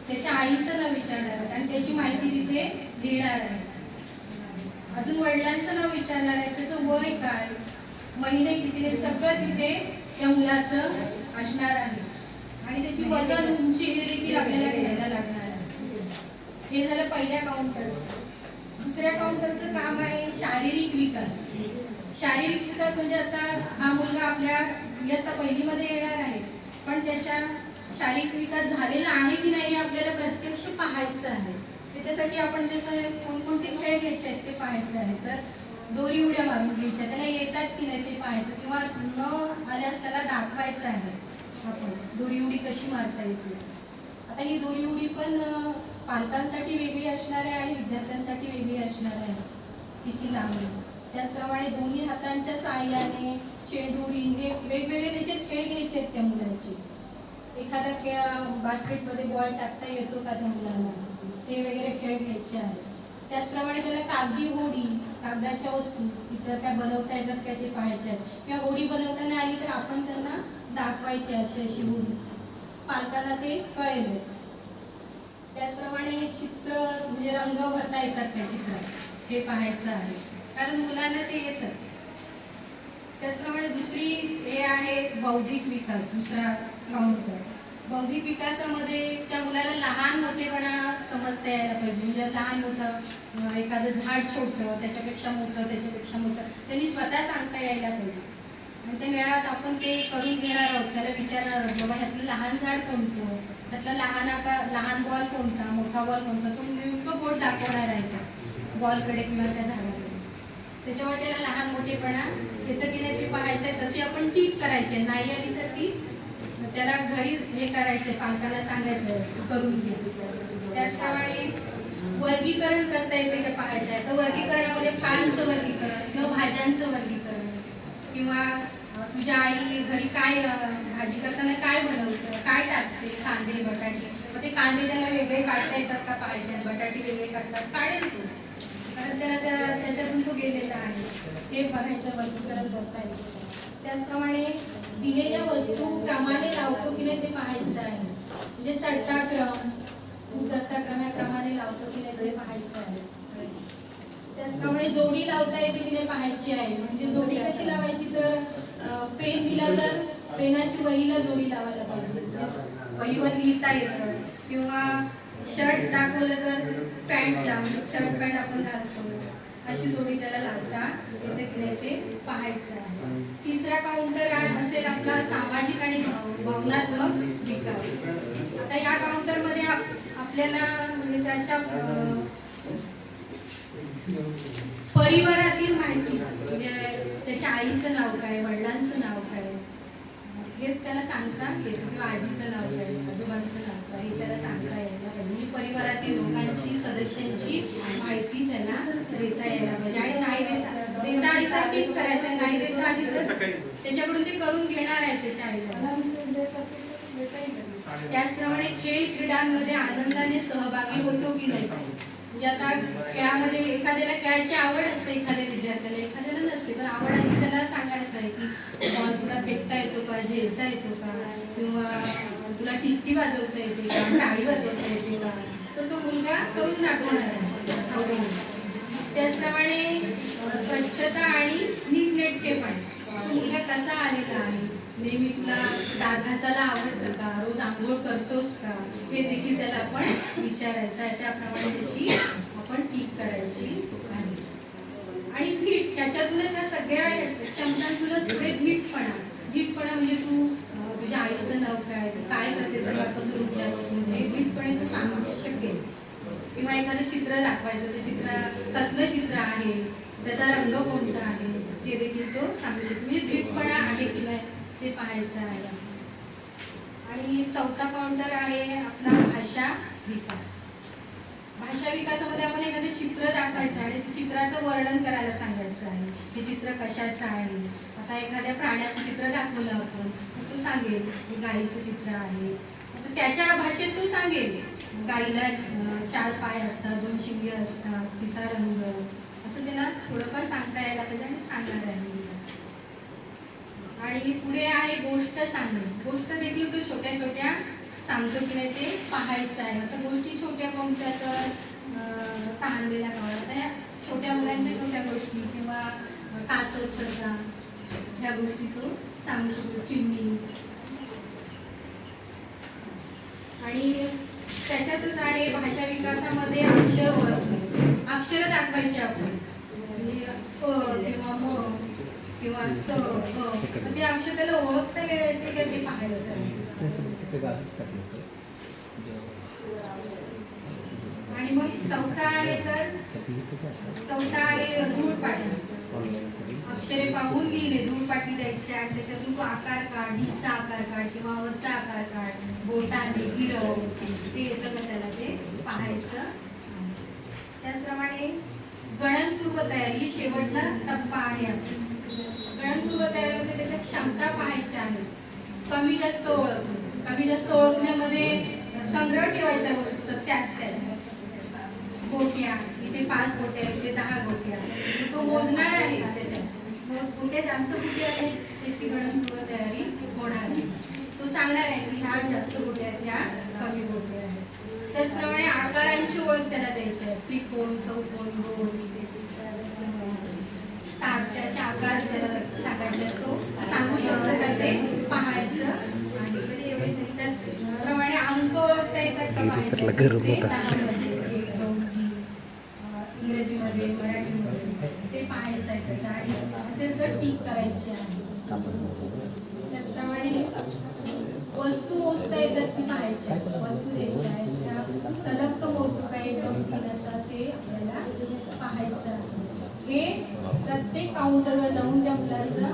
[SPEAKER 2] त्याच्या आईचं नाव विचारणार आहे आणि त्याची माहिती तिथे लिहिणार आहे. अजून वडिलांचं नाव विचारणार आहे, त्याचं वय काय, महिने किती, हे सगळं तिथे त्या मुलाचं असणार आहे. आणि त्याची वजन उंची हे देखील आपल्याला घ्यायला लागणार आहे. हे झालं पहिल्या काउंटरचं. दुसऱ्या काउंटरचं काम आहे शारीरिक विकास. शारीरिक विकास म्हणजे आता हा मुलगा आपल्या इयत्ता पहिलीमध्ये येणार आहे, पण त्याच्या शारीरिक विकास झालेला आहे की नाही हे आपल्याला प्रत्यक्ष पाहायचं आहे. त्याच्यासाठी आपण त्याचे कोणकोणते खेळ घ्यायचे आहेत ते पाहायचं आहे. तर दोरी उड्या मारून घ्यायच्या, त्याला येतात की नाही ते पाहायचं, किंवा न आल्यास त्याला दाखवायचं आहे आपण दोरी उडी कशी मारता येते. आता ही दोरी उडी पण पालकांसाठी वेगळी असणार आहे आणि विद्यार्थ्यांसाठी वेगळी असणार आहे तिची लांबी. त्याचप्रमाणे दोन्ही हातांच्या साहाय्याने चेंडू, रिंगे वेगवेगळे त्याचे खेळ घ्यायचे आहेत त्या मुलांचे. एखादा खेळ बास्केटमध्ये बॉल टाकता येतो का त्या मुलांना, ते वगैरे खेळ घ्यायचे आहेत. त्याचप्रमाणे त्याला कागदी होडी, कागदाच्या वस्तू इतर काय बनवता येतात काय ते पाहायचे आहेत, किंवा होडी बनवताना आली तर आपण त्यांना दाखवायची अशी होडी, पालकांना ते कळेलच. त्याचप्रमाणे हे चित्र म्हणजे रंग भरता येतात त्या चित्रात हे पाहायचं आहे, कारण मुलांना ते येतं. त्याचप्रमाणे दुसरी हे आहे बौद्धिक विकास. दुसरा काउंटर बौद्धिक विकासामध्ये त्या मुलाला लहान मोठेपणा समजता यायला पाहिजे. म्हणजे लहान मोठं एखादं झाड छोटं, त्याच्यापेक्षा मोठं त्यांनी स्वतः सांगता यायला पाहिजे. आणि त्या मेळाव्यात आपण ते करून घेणार आहोत, त्याला विचारणार आहोत बाबा ह्यातलं लहान झाड कोणतं, त्यातला लहान बॉल कोणता, मोठा बॉल कोणता, तो नेमकं बोर्ड दाखवणार आहे त्या बॉलकडे किंवा त्या झाडाकडे. त्याच्यामुळे त्याला लहान मोठेपणा येतं की नाही ते पाहायचं आहे. तशी आपण टीप करायची, नाही आली तर ती त्याला घरी हे करायचंय, पालकाला सांगायचं करून घे. त्याचप्रमाणे वर्गीकरण करता येते का पाहायचं आहे. तर वर्गीकरणामध्ये फळांचं वर्गीकरण किंवा भाज्यांचं वर्गीकरण, किंवा तुझ्या आई घरी काय भाजी करताना काय बनवतं, काय टाकते, कांदे बटाटे, मग ते कांदे त्याला वेगळे काढता येतात का पाहायचे, बटाटे वेगळे काढतात, काढेल तो, कारण त्याला त्याच्यातून तो गेलेला आहे, हे बघायचं, वर्गीकरण करता येतं. त्याचप्रमाणे दिलेल्या वस्तू क्रमाने लावतो की नाही ते पाहायचं आहे. म्हणजे चढता क्रम, उतरता क्रम या क्रमाने लावतो की नाही ते पाहायचं आहे. त्याचप्रमाणे जोडी लावता येते की नाही पाहायची आहे. म्हणजे जोडी कशी लावायची, तर पेन दिला तर पेनाची वहीला जोडी लावायला पाहिजे, वहीवर लिहिता येतं. किंवा शर्ट दाखवलं तर पॅन्टला, शर्ट पॅन्ट आपण घालतो, अशी जोडी त्याला लावता येते की नाही ते पाहायचं आहे. तिसरा काउंटर असेल आपला सामाजिक आणि भावनात्मक विकास. आता या काउंटरमध्ये आपल्याला म्हणजे त्याच्या परिवारातील माहिती, म्हणजे त्याच्या आईचं नाव काय, वडिलांचं नाव काय हे त्याला सांगता येतं, किंवा आजीचं नाव काय, आजोबांचं नाव काय हे त्याला सांगता यायला पाहिजे. म्हणजे परिवारातील लोकांची, सदस्यांची माहिती त्याला देता यायला पाहिजे. आणि नाही देता आली तर टीप करायचं, नाही देता आली तर त्याच्याकडून ते करून घेणार आहे त्याच्या आईला. त्याचप्रमाणे खेळ क्रीडांमध्ये आनंदाने सहभागी होतो की नाही. म्हणजे आता खेळामध्ये एखाद्याला खेळायची आवड असते, एखाद्या विद्यार्थ्याला, एखाद्याला नसते, पण आवड आहे त्याला सांगायचं आहे की बॉल तुला फेकता येतो का, झेलता येतो का, किंवा तुला टिचकी वाजवता येते का, टाळी वाजवता येते का, तर तो मुलगा करून दाखवणार आहे. त्याचप्रमाणे स्वच्छता आणि नीटनेटकेपणा, मुलगा कसा आलेला आहे, नेहमी तुला दात घासायला आवडतं का, रोज आंघोळ करतोस का, हे देखील त्याला आपण विचारायचं आहे. त्याप्रमाणे त्याची आपण टीप करायची आहे. आणि धीट, ह्याच्यातूनच ह्या सगळ्या क्षमतांतूनच पुढे धीटपणा म्हणजे तू तुझ्या आईचं नाव काय, तू काय करते सकाळपासून उठल्यापासून, हे धीटपणे तू सांगू शकेल. किंवा एखादं चित्र दाखवायचं, ते चित्र कसलं चित्र आहे, त्याचा रंग कोणता आहे हे देखील तो सांगू शकतो. म्हणजे धीटपणा आहे की नाही ते पाहायचं आहे. आणि चौथा काउंटर आहे आपला भाषा विकास. भाषा विकासामध्ये आपण एखादं चित्र दाखवायचं आणि चित्राचं वर्णन करायला सांगायचं आहे, हे चित्र कशाचं आहे. आता एखाद्या प्राण्याचं चित्र दाखवलं आपण, तो सांगेल हे गाईचं चित्र आहे, तर त्याच्या भाषेत तो सांगेल गाईला 4 पाय असतात, 2 शिंगे असतात, तिचा रंग, असं त्याला थोडंफार सांगता यायला पाहिजे आणि सांगणार आहे. आणि पुढे आहे गोष्ट सांगणे. गोष्ट देखील तो छोट्या छोट्या सांगतो की नाही ते पाहायचं आहे. आता गोष्टी छोट्या कोणत्या, तर तहानलेल्या काळात या छोट्या मुलांच्या छोट्या गोष्टी, किंवा कासव ससा, ह्या गोष्टी तो सांगू शकतो, चिमणी. आणि त्याच्यातच आहे भाषा विकासामध्ये अक्षर ओळखणे. अक्षरं दाखवायची आपण म्हणजे किंवा म किंवा स ते अक्षर त्याला ओळखता येते का ते पाहायचं. आणि मग चौथा आहे धूळपाटी. अक्षरे पाहून लिहिले, धूळपाटी द्यायची आणि त्याच्यातून तो आकार काढ, ढीचा आकार काढ किंवा अचा आकार काढ, बोटाने गिरव, ते येतं का त्याला ते पाहायचं. त्याचप्रमाणे गणनपूर्व तयारी शेवटला टप्पा आहे. गणनपूर्व तयारीमध्ये त्याच्या क्षमता पाहायच्या आहेत. कमी जास्त ओळखण्यामध्ये संग्रह ठेवायचा वस्तूचा त्याच गोट्या, इथे 5 गोट्या, इथे 10 गोट्या, तो मोजणार आहे त्याच्यात. मग कुठे जास्त गोट्या आहेत त्याची गणनपूर्व तयारी होणार आहे. तो सांगणार आहे की ह्या जास्त गोट्या आहेत, ह्या कमी गोट्या आहेत. त्याचप्रमाणे आकारांची ओळख त्याला द्यायची आहे. त्रिकोण, चौकोन, गोल, तारचे असे आकार त्याला सांगायचे. तो सांगू शकतो का ते पाहायचं. आणि त्याचप्रमाणे अंक ओळखता येतात का इंग्रजीमध्ये, मराठीमध्ये ते पाहायचं आहे त्याचं. आणि असेल तर टीक करायची आहे. त्याचप्रमाणे वस्तू मोजता येतात ती पाहायची आहे. वस्तू द्यायच्या आहेत त्या सलग तो मोजतो काय, एकदम असा ते आपल्याला पाहायचं आहे. हे प्रत्येक काउंटरवर जाऊन त्या मुलाचा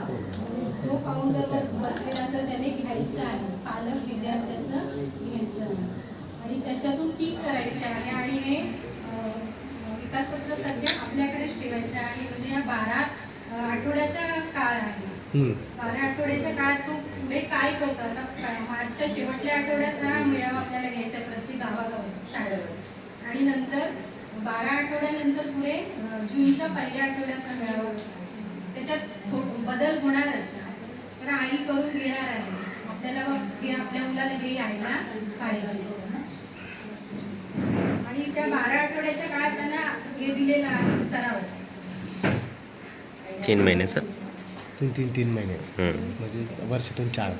[SPEAKER 2] जो काउंटरवर बसलेला असं त्याने घ्यायचं आहे. पालक विद्यार्थ्याचं घ्यायचं आहे आणि त्याच्यातून टीक करायची आहे. आणि हे विकासपत्र सध्या आपल्याकडेच ठेवायचं आहे. म्हणजे या 12 आठवड्याचा काळ आहे. 12 आठवड्याच्या काळात तो पुढे काय करतो. आता मार्चच्या शेवटल्या आठवड्यात हा मेळावा आपल्याला घ्यायचा आहे प्रत्येक गावागावात शाळेवर. आणि नंतर 12 आठवड्यानंतर पुढे जूनच्या पहिल्या आठवड्यात हा मेळावा. त्याच्यात बदल होणारच. तर आई करून देणार आहे आपल्याला. हे आपल्या मुलाला हे यायला पाहिजे. आणि त्या 12 आठवड्याच्या काळात त्यांना हे दिलेलं आहे सराव.
[SPEAKER 4] 3 महिने सर.
[SPEAKER 1] 3 महिने म्हणजे वर्षातून 4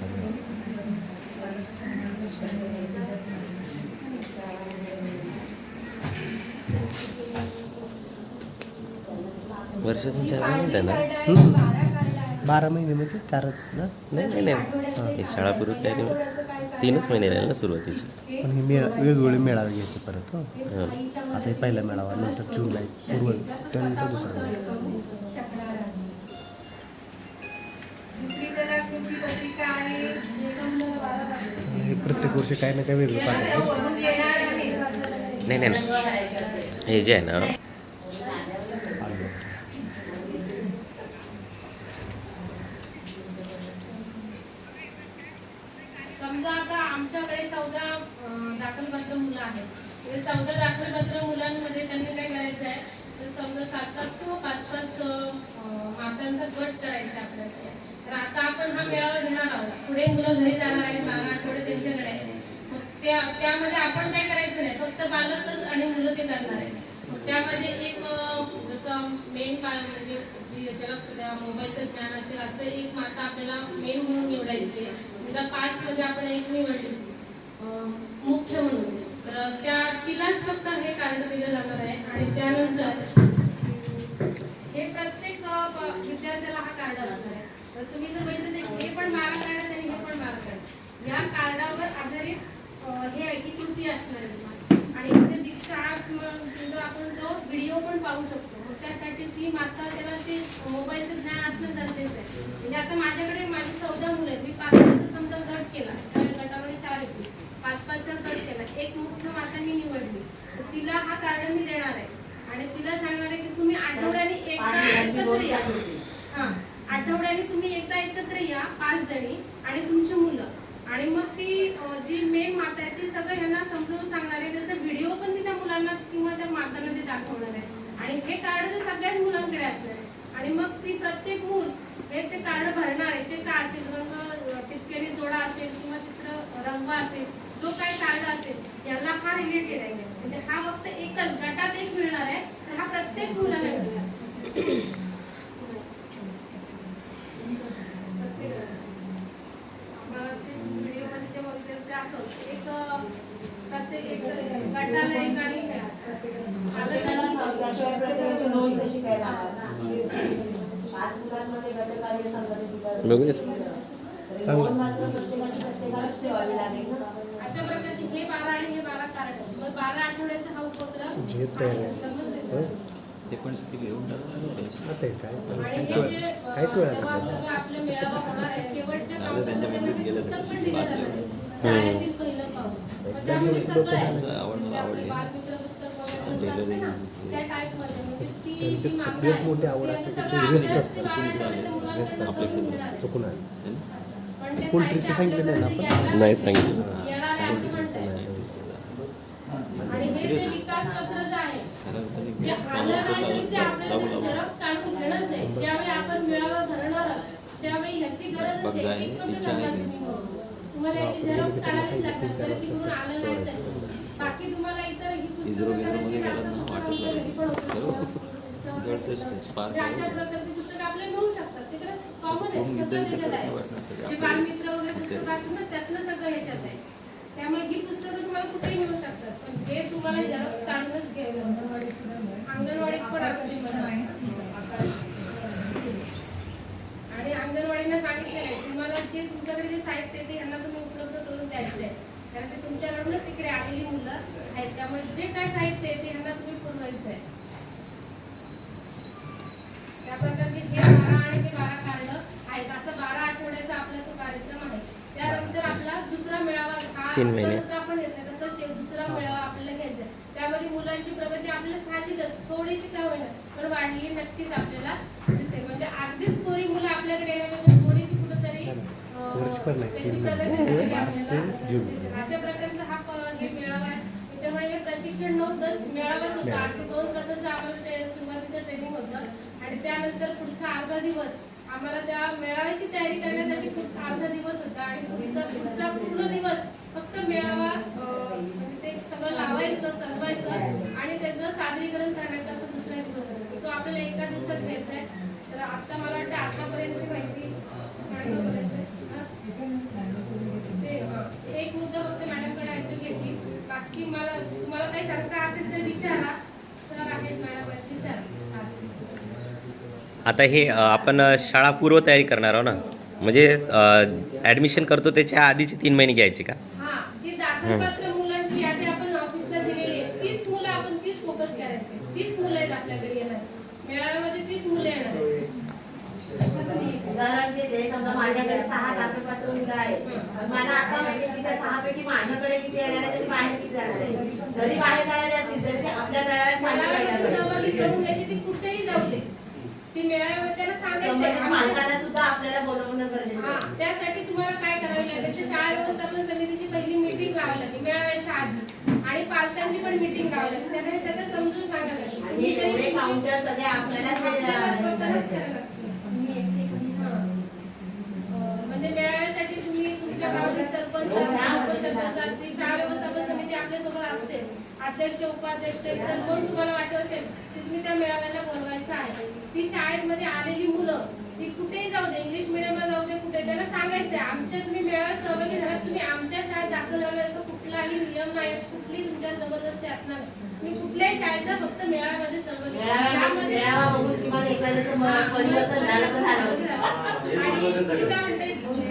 [SPEAKER 4] वर्षातून 4 महिने त्यांना
[SPEAKER 1] 12 महिने म्हणजे 4च ना.
[SPEAKER 4] नाही शाळा पूर्वी काय 3च महिने राहील ना सुरुवातीची.
[SPEAKER 1] पण हे वेगवेगळे मेळावे घ्यायचे परत. आता हे पहिला मेळावा, नंतर जूनला पूर्व, त्यानंतर दुसरा. हे प्रत्येक वर्षी काही ना काही वेगळं पाठवतं.
[SPEAKER 4] नाही हे जे आहे ना
[SPEAKER 3] समजा आता आमच्याकडे 14 दाखलपात्र मुलं आहेत. 14 दाखलपात्र मुलांमध्ये त्यांनी काय करायचं आहे, तर समजा 7-7 किंवा 5-5 मातांचा गट करायचा आहे आपल्याकडे. तर आता आपण हा मेळावा घेणार आहोत. पुढे मुलं घरी जाणार आहेत, 12 आठवडे त्यांच्याकडे आहे. मग त्यामध्ये आपण काय करायचं नाही, फक्त पालकच आणि मुलं ते करणार आहेत. मग त्यामध्ये एक जसं मेन म्हणजे ज्याला त्या मोबाईलचं ज्ञान असेल असं एक माता आपल्याला मेन म्हणून निवडायची. 5 मध्ये आपण एक निवडली मुख्य म्हणून. तर तिलाच फक्त हे कार्ड दिलं जाणार आहे. आणि त्यानंतर हे प्रत्येक विद्यार्थ्याला हा कार्ड असणार आहे. तर तुम्ही जर बघितलं हे पण 12 कार्ड आणि हे पण 12 कार्ड. या कार्डावर आधारित हे आहे की कृती असणार आहे. आणि इथे दीक्षाळा किंवा आपण तो व्हिडिओ पण पाहू शकतो. मग त्यासाठी ती माता त्याला ते मोबाईलचं ज्ञान असणं गरजेचं आहे. म्हणजे आता माझ्याकडे माझी 14 मुलं आहेत. मी 5-5 समजा गट केला, गटामध्ये 4 येतील, 5-5चा गट केला, एक मुख्य माता मी निवडली. तर तिला हा कार्ड मी देणार आहे. आणि तिला सांगणार आहे की तुम्ही आठवड्याने एकदा एकत्र या. आठवड्याने तुम्ही एकदा एकत्र या 5 जणी आणि तुमची मुलं. आणि मग ती जी मेन माता आहे ती सगळं ह्यांना समजावून सांगणार आहे. त्याचा व्हिडिओ पण ती त्या मुलांना किंवा त्या मातांना ते दाखवणार आहे. आणि हे कार्ड तर सगळ्याच मुलांकडे असणार आहे. आणि मग ती प्रत्येक मूल हे ते कार्ड भरणार आहे. ते काय असेल, रंग टिपक्याने जोडा असेल किंवा चित्र रंग असेल, जो काही कार्ड असेल याला हा रिलेटेड आहे. म्हणजे हा फक्त एकच गटात एक मिळणार आहे. तर हा प्रत्येक मुलाला मिळणार. एक प्रत्येक गटाला एक आणि
[SPEAKER 8] त्याशिवाय प्रत्येकाची नोंद कशी काय राहणार? 5 मुलांमध्ये गटकार्य संघटित
[SPEAKER 4] बघूया.
[SPEAKER 8] तर नोंद मात्र प्रत्येकालाच ठेवावी लागेल ना.
[SPEAKER 3] अशा प्रकारचे हे 12 आणि हे 12 कारण मग 12 आठवड्याचा हा उपक्रम
[SPEAKER 1] जे तयार आहे.
[SPEAKER 3] समजले?
[SPEAKER 4] ते पण घेऊन
[SPEAKER 1] आता हे काय
[SPEAKER 3] आणि हे जे
[SPEAKER 1] काहीच वेळा
[SPEAKER 3] जेव्हा सगळं आपलं मेळावा होणार आहे शेवटच्या काउंटरला त्यांना हे पुस्तक पण दिलं जाणार आहे. शाळेतील पहिलं पाऊल मग त्यामध्ये सगळं आहे म्हणजे आपले बालमित्र पुस्तक वगैरे जसं असते ना त्या टाईपमध्ये म्हणजे ती जी मागणी आहे
[SPEAKER 1] मोठी आवड
[SPEAKER 3] ते
[SPEAKER 1] असते
[SPEAKER 3] सगळं
[SPEAKER 1] ते व्यस्त
[SPEAKER 3] आपल्याच
[SPEAKER 1] असतात.
[SPEAKER 3] ते 12 आठवड्याच्या मुलांकडनं करून होणार आहे.
[SPEAKER 1] चुकून आहे.
[SPEAKER 3] पण ते
[SPEAKER 1] पोल्ट्रीचं सांगितलं नाही ना आपण?
[SPEAKER 3] यायला
[SPEAKER 4] नाही सांगितलं.
[SPEAKER 3] येणार आहे असं म्हणताय. आणि हे जे विकास पत्र जे आहे ते आलं नाही तरी ते आपल्याला झेरॉक्स काढून घेणंच आहे. ज्यावेळी आपण मेळावा भरणार आहोत त्यावेळी ह्याची गरजच आहे. एक कमी करणार तुम्ही म्हणून. तुम्हाला याची झेरॉक्स काढावीच लागतात जरी तिकडून आलं नाही तरी. बाकी तुम्हाला इतर ही पुस्तकं करायची असं तुमच्या घरी पण होतं. अशा प्रकारची पुस्तकं आपल्याला मिळू शकतात. तिकडे कॉमन आहे सगळं त्याच्यात आहे. जे बालमित्र वगैरे पुस्तकं असतात ना त्यातलं सगळं ह्याच्यात आहे. त्यामुळे ही पुस्तकं तुम्हाला कुठेही मिळू शकतात पण हे तुम्हाला झेरॉक्स काढूनच घ्यायला अंगणवाडीत पण असते आणि अंगणवाडींना सांगितलं आहे तुम्हाला जे तुमच्याकडे जे साहित्य आहे ते यांना तुम्ही उपलब्ध करून द्यायचं आहे कारण ते तुमच्याकडूनच इकडे आलेली मुलं आहेत त्यामुळे जे काय साहित्य आहे ते यांना तुम्ही पुरवायचं आहे. त्या प्रकारचे हे 12 आणि ते 12 कार्ड आहेत. असं 12 आठवड्याचा आपला तो कार्यक्रम आहे. त्यानंतर आपला दुसरा मेळावा हा
[SPEAKER 4] 3 महिने.
[SPEAKER 3] जसं आपण घेतला तसं दुसरा मेळावा आपल्याला घ्यायचा आहे. त्यामध्ये मुलांची प्रगती आपल्याला साहजिकच थोडीशी का होईना पण वाढली नक्कीच आपल्याला दिसेल. म्हणजे अगदीच कोरी मुलं आपल्याकडे येण्यामध्ये थोडीशी कुठंतरी त्यांची प्रगती झालेली आपल्याला दिसेल. अशा प्रकारचा हा हे मेळावा आहे. त्यामुळे हे प्रशिक्षण 9-10 मेळावाच होता. 8-2 तासाचं आम्हाला सुरुवातीचं ट्रेनिंग होतं आणि त्यानंतर पुढचा अर्धा दिवस आम्हाला त्या मेळाव्याची तयारी करण्यासाठी अर्धा दिवस होता आणि पुढचा पूर्ण दिवस फक्त मेळावा ते सगळं लावायचं सजवायचं आणि त्याचं सादरीकरण करण्याचं असं दुसरा दिवस होता. तो आपल्याला एका दिवसात घ्यायचा आहे. तर आता मला वाटतं आतापर्यंतची माहिती ते एक मुद्दा फक्त मॅडमकडे ऐकून घेतली. बाकी तुम्हाला काही शंका असेल तर विचारा. सर आहेत मॅडम आहेत विचारा.
[SPEAKER 4] आता हे आपण शाळा पूर्व तयारी करणार आहोत ना म्हणजे ॲडमिशन करतो त्याच्या आधीचे 3 महिने घ्यायचे का?
[SPEAKER 3] हां जी दाखलपत्र मुलांची यादी आपण ऑफिसला दिलेली आहे 30 मुलं आपण 30 फोकस करायचे. 30 मुलं आहेत आपल्याकडे येणार मेळाव्यामध्ये 30 मुलं येणार.
[SPEAKER 8] उदाहरण घेते समजा माझ्याकडे 6 दाखलपत्र मुलं आहेत मला आता माहिती की त्या 6 पैकी माझ्याकडे किती येणार आहे तरी बाहेर किती जाणार आहे. जरी बाहेर जाणारे असतील तरी ते आपल्या मेळाव्यात
[SPEAKER 3] सहभागी करून घ्यायची ती कुठेही जाऊ दे ती मेळाव्यात त्यांना सांगायचं
[SPEAKER 8] मालकांना सुद्धा आपल्याला बोलवणं गरजेचं आहे.
[SPEAKER 3] त्यासाठी तुम्हाला काय करावं लागेल तर शाळा व्यवस्थापन समितीची पहिली मीटिंग लावावी लागेल मेळाव्याच्या आधी आणि पालकांची पण मीटिंग लावावी लागेल. त्यांना हे सगळं समजून सांगायला लागेल.
[SPEAKER 8] एवढे काउंटर सगळे आपल्याला
[SPEAKER 3] म्हणजे मेळाव्यासाठी तुम्ही तुमच्या गावातील सरपंच उपसरपंच असतील शाळा व्यवस्थापन समिती आपल्यासोबत असते अध्यक्ष उपाध्यक्ष इतर कोण तुम्हाला वाटत असेल तुम्ही त्या मेळाव्याला बोलवायचं आहे. ती शाळेमध्ये आलेली मुलं ती कुठेही जाऊ दे इंग्लिश मिडियमला जाऊ दे कुठे त्यांना सांगायचं आहे आमच्या तुम्ही मेळाव्यात सहभागी झाला तुम्ही आमच्या शाळेत दाखल झाल्याचा कुठलाही नियम नाही कुठली तुमच्या जबरदस्ती असणार नाही. तुम्ही कुठल्याही शाळेचा फक्त मेळाव्यामध्ये सहभागी त्यामध्ये आणि मी काय म्हणते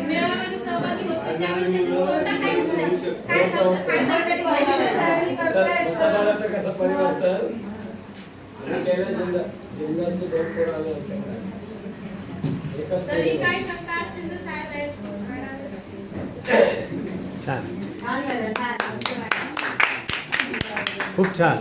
[SPEAKER 3] मेळाव्यामध्ये सहभागी होते त्यामुळे त्याची तोटा काहीच नाही. काय फायदा तरी काय शंका असतील तर साहेब आहेत.
[SPEAKER 1] खूप छान.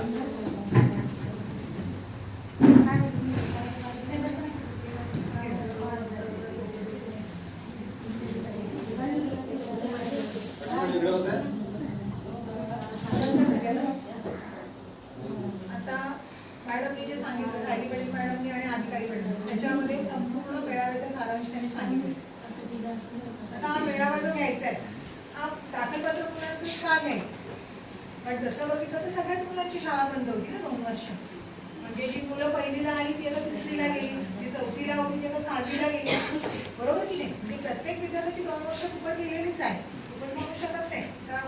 [SPEAKER 17] आता मॅडमनी जे सांगितलं सायली मॅडमनी आणि अधिकारी मॅडम त्याच्यामध्ये संपूर्ण मेळाव्याचा सारांश त्यांनी सांगितलं. आता हा मेळावा जो घ्यायचा आहे हा दाखलपत्र मुलांचं का घ्यायचं पण जसं बघितलं तर सगळ्याच मुलांची शाळा बंद होती ना 2 वर्ष. म्हणजे जी मुलं पहिलीला आली ती आता 3रीला गेली जी 4थीला होती ती आता 6वीला गेली बरोबर की नाही. म्हणजे प्रत्येक विद्यार्थ्याची 2 वर्ष फुकट गेलेलीच आहे. फुकट म्हणू शकत नाही का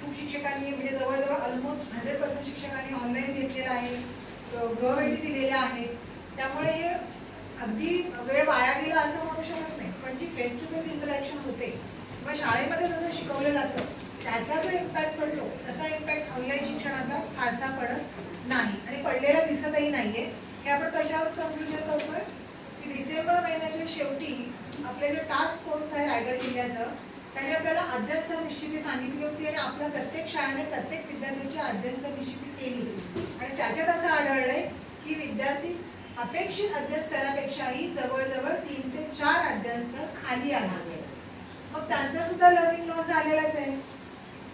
[SPEAKER 17] खूप शिक्षकांनी म्हणजे जवळजवळ ऑलमोस्ट 100% शिक्षकांनी ऑनलाईन घेतलेलं आहे. गृहभेटी दिलेल्या आहेत. त्यामुळे हे अगदी वेळ वाया गेला असं म्हणू शकत नाही. पण जी फेस टू फेस इंटरॅक्शन होते किंवा शाळेमध्ये जसं शिकवलं जातं त्याचा जो इम्पॅक्ट पडतो तसा इम्पॅक्ट ऑनलाईन शिक्षणाचा फारसा पडत नाही आणि पडलेला दिसतही नाहीये. हे आपण कशावर कन्क्लुजन करतोय की डिसेंबर महिन्याच्या शेवटी आपले जे टास्क फोर्स आहे रायगड जिल्ह्याचं त्यांनी आपल्याला अध्ययनस्थळ निश्चिती सांगितली होती आणि आपल्या प्रत्येक शाळेने प्रत्येक विद्यार्थ्यांची अध्ययनस्थळ निश्चिती केली आणि त्याच्यात असं आढळलंय की विद्यार्थी अपेक्षित अध्ययनस्थळापेक्षाही जवळजवळ 3 ते 4 अध्ययनस्थळ खाली आहे. मग त्यांचा सुद्धा लर्निंग लॉस झालेलाच आहे.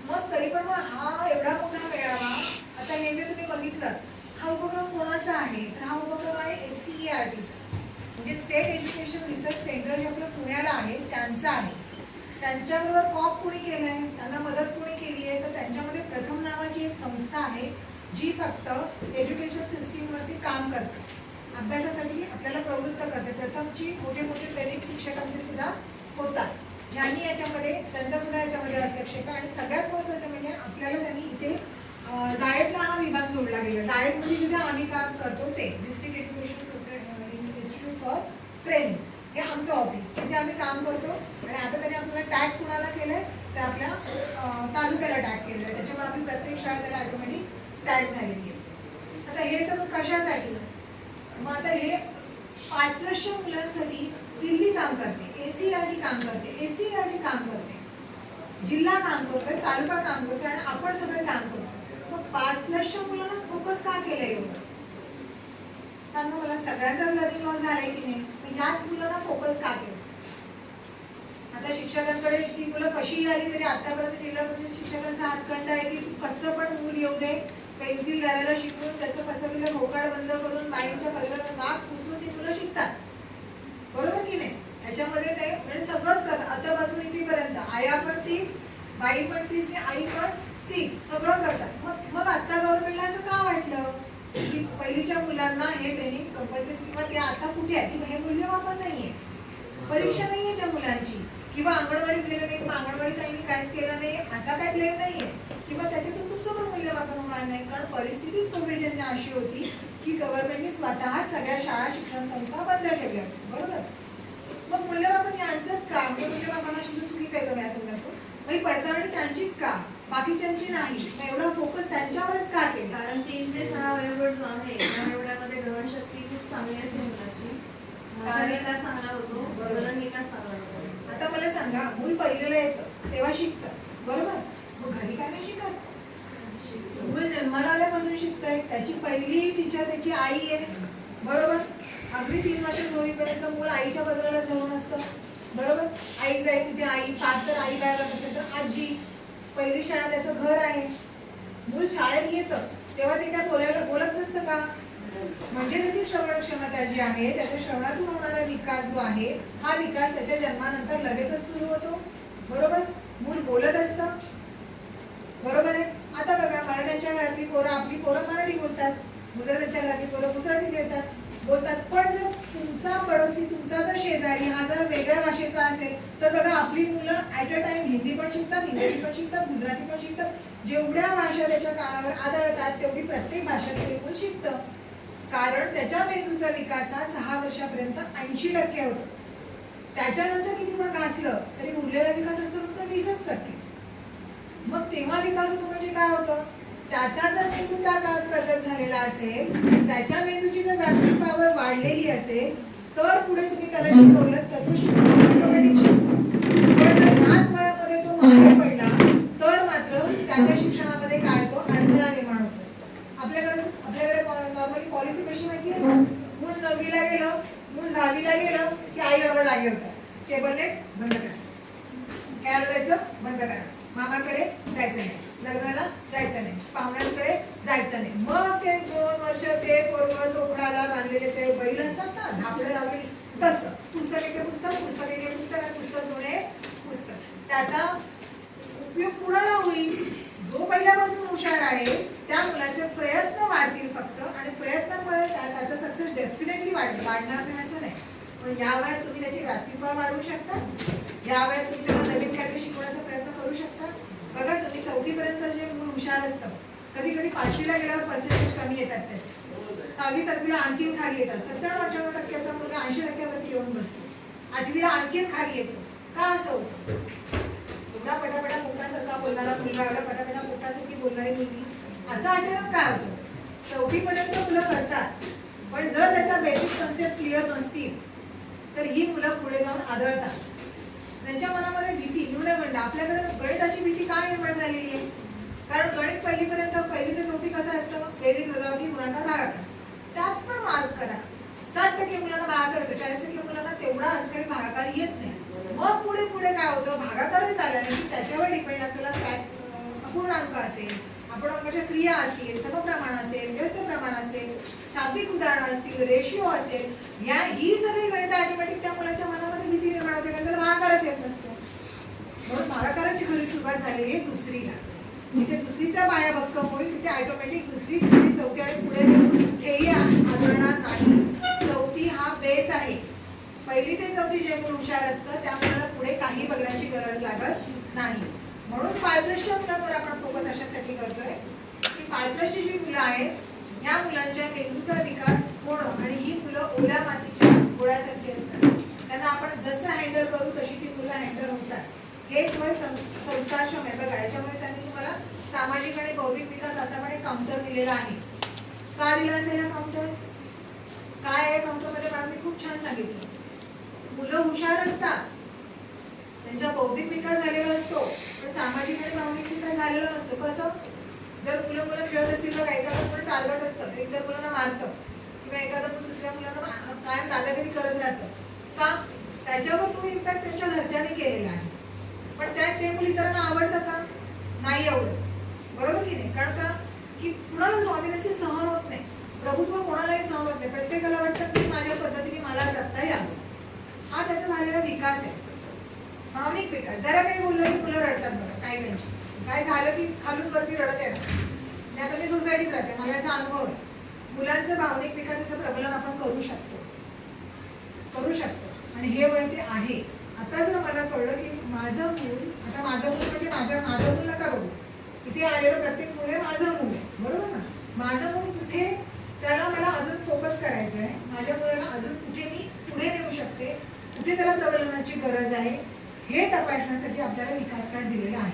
[SPEAKER 17] मग तरी पण मग हा एवढा मोठा मेळावा आता हे जे तुम्ही बघितलं हा उपक्रम कोणाचा आहे तर हा उपक्रम आहे SCERTचा म्हणजे स्टेट एज्युकेशन रिसर्च सेंटर जे आपलं पुण्याला आहे त्यांचा आहे. त्यांच्याबरोबर कॉप कोणी केलंय त्यांना मदत कोणी केली आहे तर त्यांच्यामध्ये प्रथम नावाची एक संस्था आहे जी फक्त एज्युकेशन सिस्टीमवरती काम करते, अभ्यासासाठी आपल्याला प्रवृत्त करते. प्रथमची मोठे मोठे ट्रेनिंग शिक्षकांचे सुद्धा होतात. यांनी याच्यामध्ये त्यांचा सुद्धा याच्यामध्ये हस्तक्षेप आणि सगळ्यात महत्त्वाचं म्हणजे आपल्याला त्यांनी इथे डाएटला हा विभाग जोडला गेला. डाएटमध्ये जिथे आम्ही काम करतो ते district education institute for training हे आमचं ऑफिस तिथे आम्ही काम करतो आणि आता त्यांनी आपल्याला टॅग कुणाला केलंय तर आपल्या तालुक्याला टॅग केलेलं आहे. त्याच्यामुळे आपली प्रत्येक शाळा त्याला ऑटोमॅटिक टॅग झालेली आहे. आता हे सगळं कशासाठी मग आता हे 5+ मुलांसाठी दिल्ली काम करते, SCERT काम करते, SCERT काम करते, जिल्हा काम करतोय, तालुका काम करतोय आणि आपण सगळे काम करतो. मग 5+ मुलांनाच फोकस का केलंय एवढं सांगा मला. सगळ्यांचा लर्निंग लॉस झालाय की नाही मग ह्याच मुलांना फोकस का केलं. आता शिक्षकांकडे ती मुलं कशी आली तरी आतापर्यंत जिल्हा परिषद शिक्षकांचा हातखंडा आहे की तू कसं पण मूल येऊ दे पेन्सिल धरायला शिकवून त्याचं कसं तिला भोकाड बंद करून माईंच्या परिवाराला नाक पुसून ती मुलं शिकतात. बरोबर की नाही. याच्यामध्ये ते म्हणजे सगळंच करतात आतापासून इथेपर्यंत. आया पण तीच, बाई पण तीच आणि आई पण तीच सगळं करतात. मग आता गव्हर्नमेंटला असं का वाटलं की पहिलीच्या मुलांना हे ट्रेनिंग कंपल्सरी किंवा ते आता कुठे आहे की हे मूल्यमापन नाहीये, परीक्षा नाहीये त्या मुलांची किंवा अंगणवाडीत गेलं नाही मग अंगणवाडी ताईंनी काहीच केलं नाही असा काही ब्लेम नाहीये किंवा त्याच्यातून तुमचं पण मूल्यमापन होणार नाही. कारण परिस्थितीच कोविडजन्य अशी होती की गव्हर्नमेंटने स्वतः सगळ्या शाळा शिक्षण संस्था बंद ठेवल्या होत्या. बरोबर. मग मूल्यमापन यांचंच का म्हणजे मूल्यमापनाशी चुकीचं आहे तुम्ही आता म्हणजे पडताळणी त्यांचीच का बाकीच्यांची नाही. एवढा फोकस त्यांच्यावरच का केला.
[SPEAKER 6] कारण 3 ते 6 वयोगट जो आहे त्या वयोगटामध्ये ग्रहणशक्ती खूप चांगली असते मुलाची, भाषा विकास चांगला होतो, वरण विकास चांगला होतो.
[SPEAKER 17] आता मला सांगा मूल पहिलेला येतं तेव्हा शिकतं बरोबर. मग घरी काय नाही शिकत. मूल जन्माला आल्यापासून शिकतंय. त्याची पहिली टीचर त्याची आई आहे बरोबर. अगदी 3 वर्ष होईपर्यंत मूल आईच्या बदलाला जाऊन असतं बरोबर. आई जाईल तिथे आई, 5 तर आई बाहेर असेल तर आजी. पहिली शाळा त्याचं घर आहे. मूल शाळेत येतं तेव्हा ते काय बोलत नसतं का म्हणजे त्याची श्रवण क्षमता जी आहे त्याच्या श्रवणातून होणारा विकास जो आहे हा विकास त्याच्या जन्मानंतर लगेचच सुरू होतो बरोबर. मूल बोलत असतं बरोबर आहे. आता बघा मराठ्यांच्या घरातली पोरं आपली पोरं मराठी बोलतात, गुजरात्यांच्या घरातली पोरं गुजराती बोलतात. पण जर तुमचा पडोसी तुमचा जर शेजारी हा जर वेगळ्या भाषेचा असेल तर बघा आपली मुलं ॲट अ टाइम हिंदी पण शिकतात, इंग्रजी पण शिकतात, गुजराती पण शिकतात. जेवढ्या भाषा त्याच्या कानावर आदळतात तेवढी प्रत्येक भाषा ते मूल शिकतं. कारण त्याच्या मेंदूचा विकास हा 6 वर्षापर्यंत 80% होतो. त्याच्यानंतर किती पण घासलं तरी उरलेला विकास असतो फक्त 20%. मग तेव्हा विकास होतो म्हणजे काय होतं त्याचा जर मेंदू त्या काळात प्रगत झालेला असेल त्याच्या मेंदूची जर ग्रास्पिंग पॉवर वाढलेली असेल तर पुढे तुम्ही त्याला शिकवलं तर तो ऑटोमॅटिक शिकतो. पण जर ह्याच वयामध्ये तो मागे पडला तर मात्र त्याच्या शिक्षणामध्ये काय तो अडथळा निर्माण होतो. आपल्याकडे नॉर्मली पॉलिसी कशी माहिती आहे. मूल 9वीला गेलं, मूल 10वीला गेलं की आई बाबा जागे होतात. केबल नेट बंद करा, खेळायला जायचं बंद करा, मामाकडे जायचं नाही, लग्नाला जायचं नाही, पाहुण्यांकडे जायचं नाही. मग ते 2 वर्ष ते पोरगं चोपडाला बांधलेले ते बैल असतात ना झापडं लावलेली तसं पुस्तक एके पुस्तक, पुस्तक एके पुस्तक आणि पुस्तक दोन पुस्तक. त्याचा उपयोग कुणाला होईल. जो पहिल्यापासून हुशार आहे त्या मुलाचे प्रयत्न वाढतील फक्त आणि प्रयत्नामुळे त्याचा सक्सेस डेफिनेटली वाढणार नाही असं नाही. पण या वयात तुम्ही त्याची ग्रास्पिंग पॉवर वाढवू शकता. या वयात तुम्ही त्याला नवीन काहीतरी शिकवण्याचा प्रयत्न करू शकता. बघा तुम्ही 4थी पर्यंत जे मूल हुशार असतं कधी कधी 5वीला गेल्यावर पर्सेंटेज कमी येतात त्याचे, 6वी 7वीला आणखीन खाली येतात. 97-98% मुलगा 80% येऊन बसतो, 8वीला आणखीन खाली येतो. का असं होतं? एवढा पटापटा पोटासारखा बोलणारा मुलगा, एवढा पटापटा पोटासारखी बोलणारी मुलगी, असं अचानक काय होतं? 4वीपर्यंत मुलं करतात, पण जर त्याच्या बेसिक कन्सेप्ट क्लिअर नसतील तर ही मुलं पुढे जाऊन आदळतात. त्यांच्या मनामध्ये भीती, न्यूनगंड. आपल्याकडे गणिताची भीती का निर्माण झालेली आहे? कारण गणित पहिलीपर्यंत, 1ली ते 4थी कसं असतं? बेरीज वजाबाकी गुणाकार भागाकार, त्यात पण मार्क करा. 60% मुलांना भागाकार येतो, 40% मुलांना तेवढा असणारी भागाकार येत नाही. मग पुढे पुढे काय होतं? भागाकारच आल्याने त्याच्यावर डिपेंड असलेला अपूर्णांक असेल, अपूर्णांकाच्या क्रिया असतील, समप्रमाण असेल, व्यस्त प्रमाण असेल, शाब्दिक उदाहरण असतील, रेशिओ असेल, ही सगळी गणित ऑटोमॅटिक त्या मुलाच्या मनामध्ये भीती निर्माण होते, कारण त्याला भागाकारच येत नसतो. म्हणून भागाकाराची खरी सुरुवात झालेली आहे 2रीला. जिथे 2रीचा पाया भक्कम होईल तिथे ऑटोमॅटिक 2री, 3री, 4थी आणि पुढे कुठेही आढळणार नाही. 4थी हा बेस आहे. 1ली ते 4थी जे मूल हुशार असतं त्या मुलाला पुढे काही बघण्याची गरज लागत नाही. म्हणून 5+च्या मुलांवर आपण फोकस अशासाठी करतोय की 5+ची जी मुलं आहेत ह्या मुलांच्या मेंदूचा विकास होणं, आणि ही मुलं ओल्या मातीच्या गोळ्यासारखी असतात. त्यांना आपण जसं हँडल करू तशी ती मुलं हँडल होतात. हेच वय संस्कारक्षम आहे. बघा, याच्यामुळे त्यांनी तुम्हाला सामाजिक आणि बौद्धिक विकास असा पण एक काउंटर दिलेला आहे. का दिला असेल हा काउंटर? काय आहे काउंटरमध्ये? मला मी खूप छान सांगितलं. मुलं हुशार असतात, त्यांचा बौद्धिक विकास झालेला असतो, पण सामाजिक आणि भावनिक विकास झालेला नसतो. कसं? जर मुलं खेळत असतील तर एखादं मुलं टार्गेट असतं, एक जर मुलांना मारतं किंवा एखादं मुलं दुसऱ्या मुलांना कायम दादागिरी करत राहतं. का? त्याच्यावर तो इम्पॅक्ट त्यांच्या घरच्यांनी केलेला आहे. पण ते मुलं इतरांना आवडतं का? नाही आवडत. बरोबर की नाही? कारण का? की कुणालाच डॉमिनन्सी सहन होत नाही, प्रभुत्व कोणालाही सहन होत नाही. प्रत्येकाला वाटतं की माझ्या पद्धतीने मला जगता यावं. हा त्याचा झालेला विकास आहे, भावनिक विकास. जरा काही बोललं की मुलं रडतात. बघा, काही म्हणजे काय झालं की खालून वरती रडत येणार. आणि आता मी सोसायटीत राहते, मला याचा अनुभव आहे. मुलांचं भावनिक विकासाचं प्रबलन आपण करू शकतो. आणि हे वय ते आहे. आता जर मला कळलं की माझं मूल, आता माझं मूल म्हणजे माझं मूल नका बघू, इथे आलेलं प्रत्येक मूल आहे माझं मूल आहे, बरोबर ना? माझं मूल कुठे, त्याला मला अजून फोकस करायचं आहे. माझ्या मुलाला अजून कुठे मी पुढे नेऊ शकते, कुठे त्याला प्रबलनाची गरज आहे, हे तपासण्यासाठी आपल्याला विकास कार्ड दिलेलं आहे.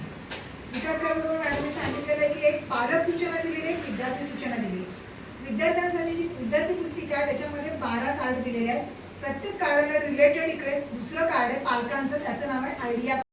[SPEAKER 17] विकास कार्डबरोबर मॅडमने सांगितलेलं आहे की एक पालक सूचना दिलेली आहे, विद्यार्थी सूचना दिलेली आहे. विद्यार्थ्यांसाठी जी विद्यार्थी पुस्तिका आहे त्याच्यामध्ये 12 कार्ड दिलेले आहेत. प्रत्येक कार्डाला रिलेटेड इकडे दुसरं कार्ड आहे पालकांचं, त्याचं नाव आहे आयडिया.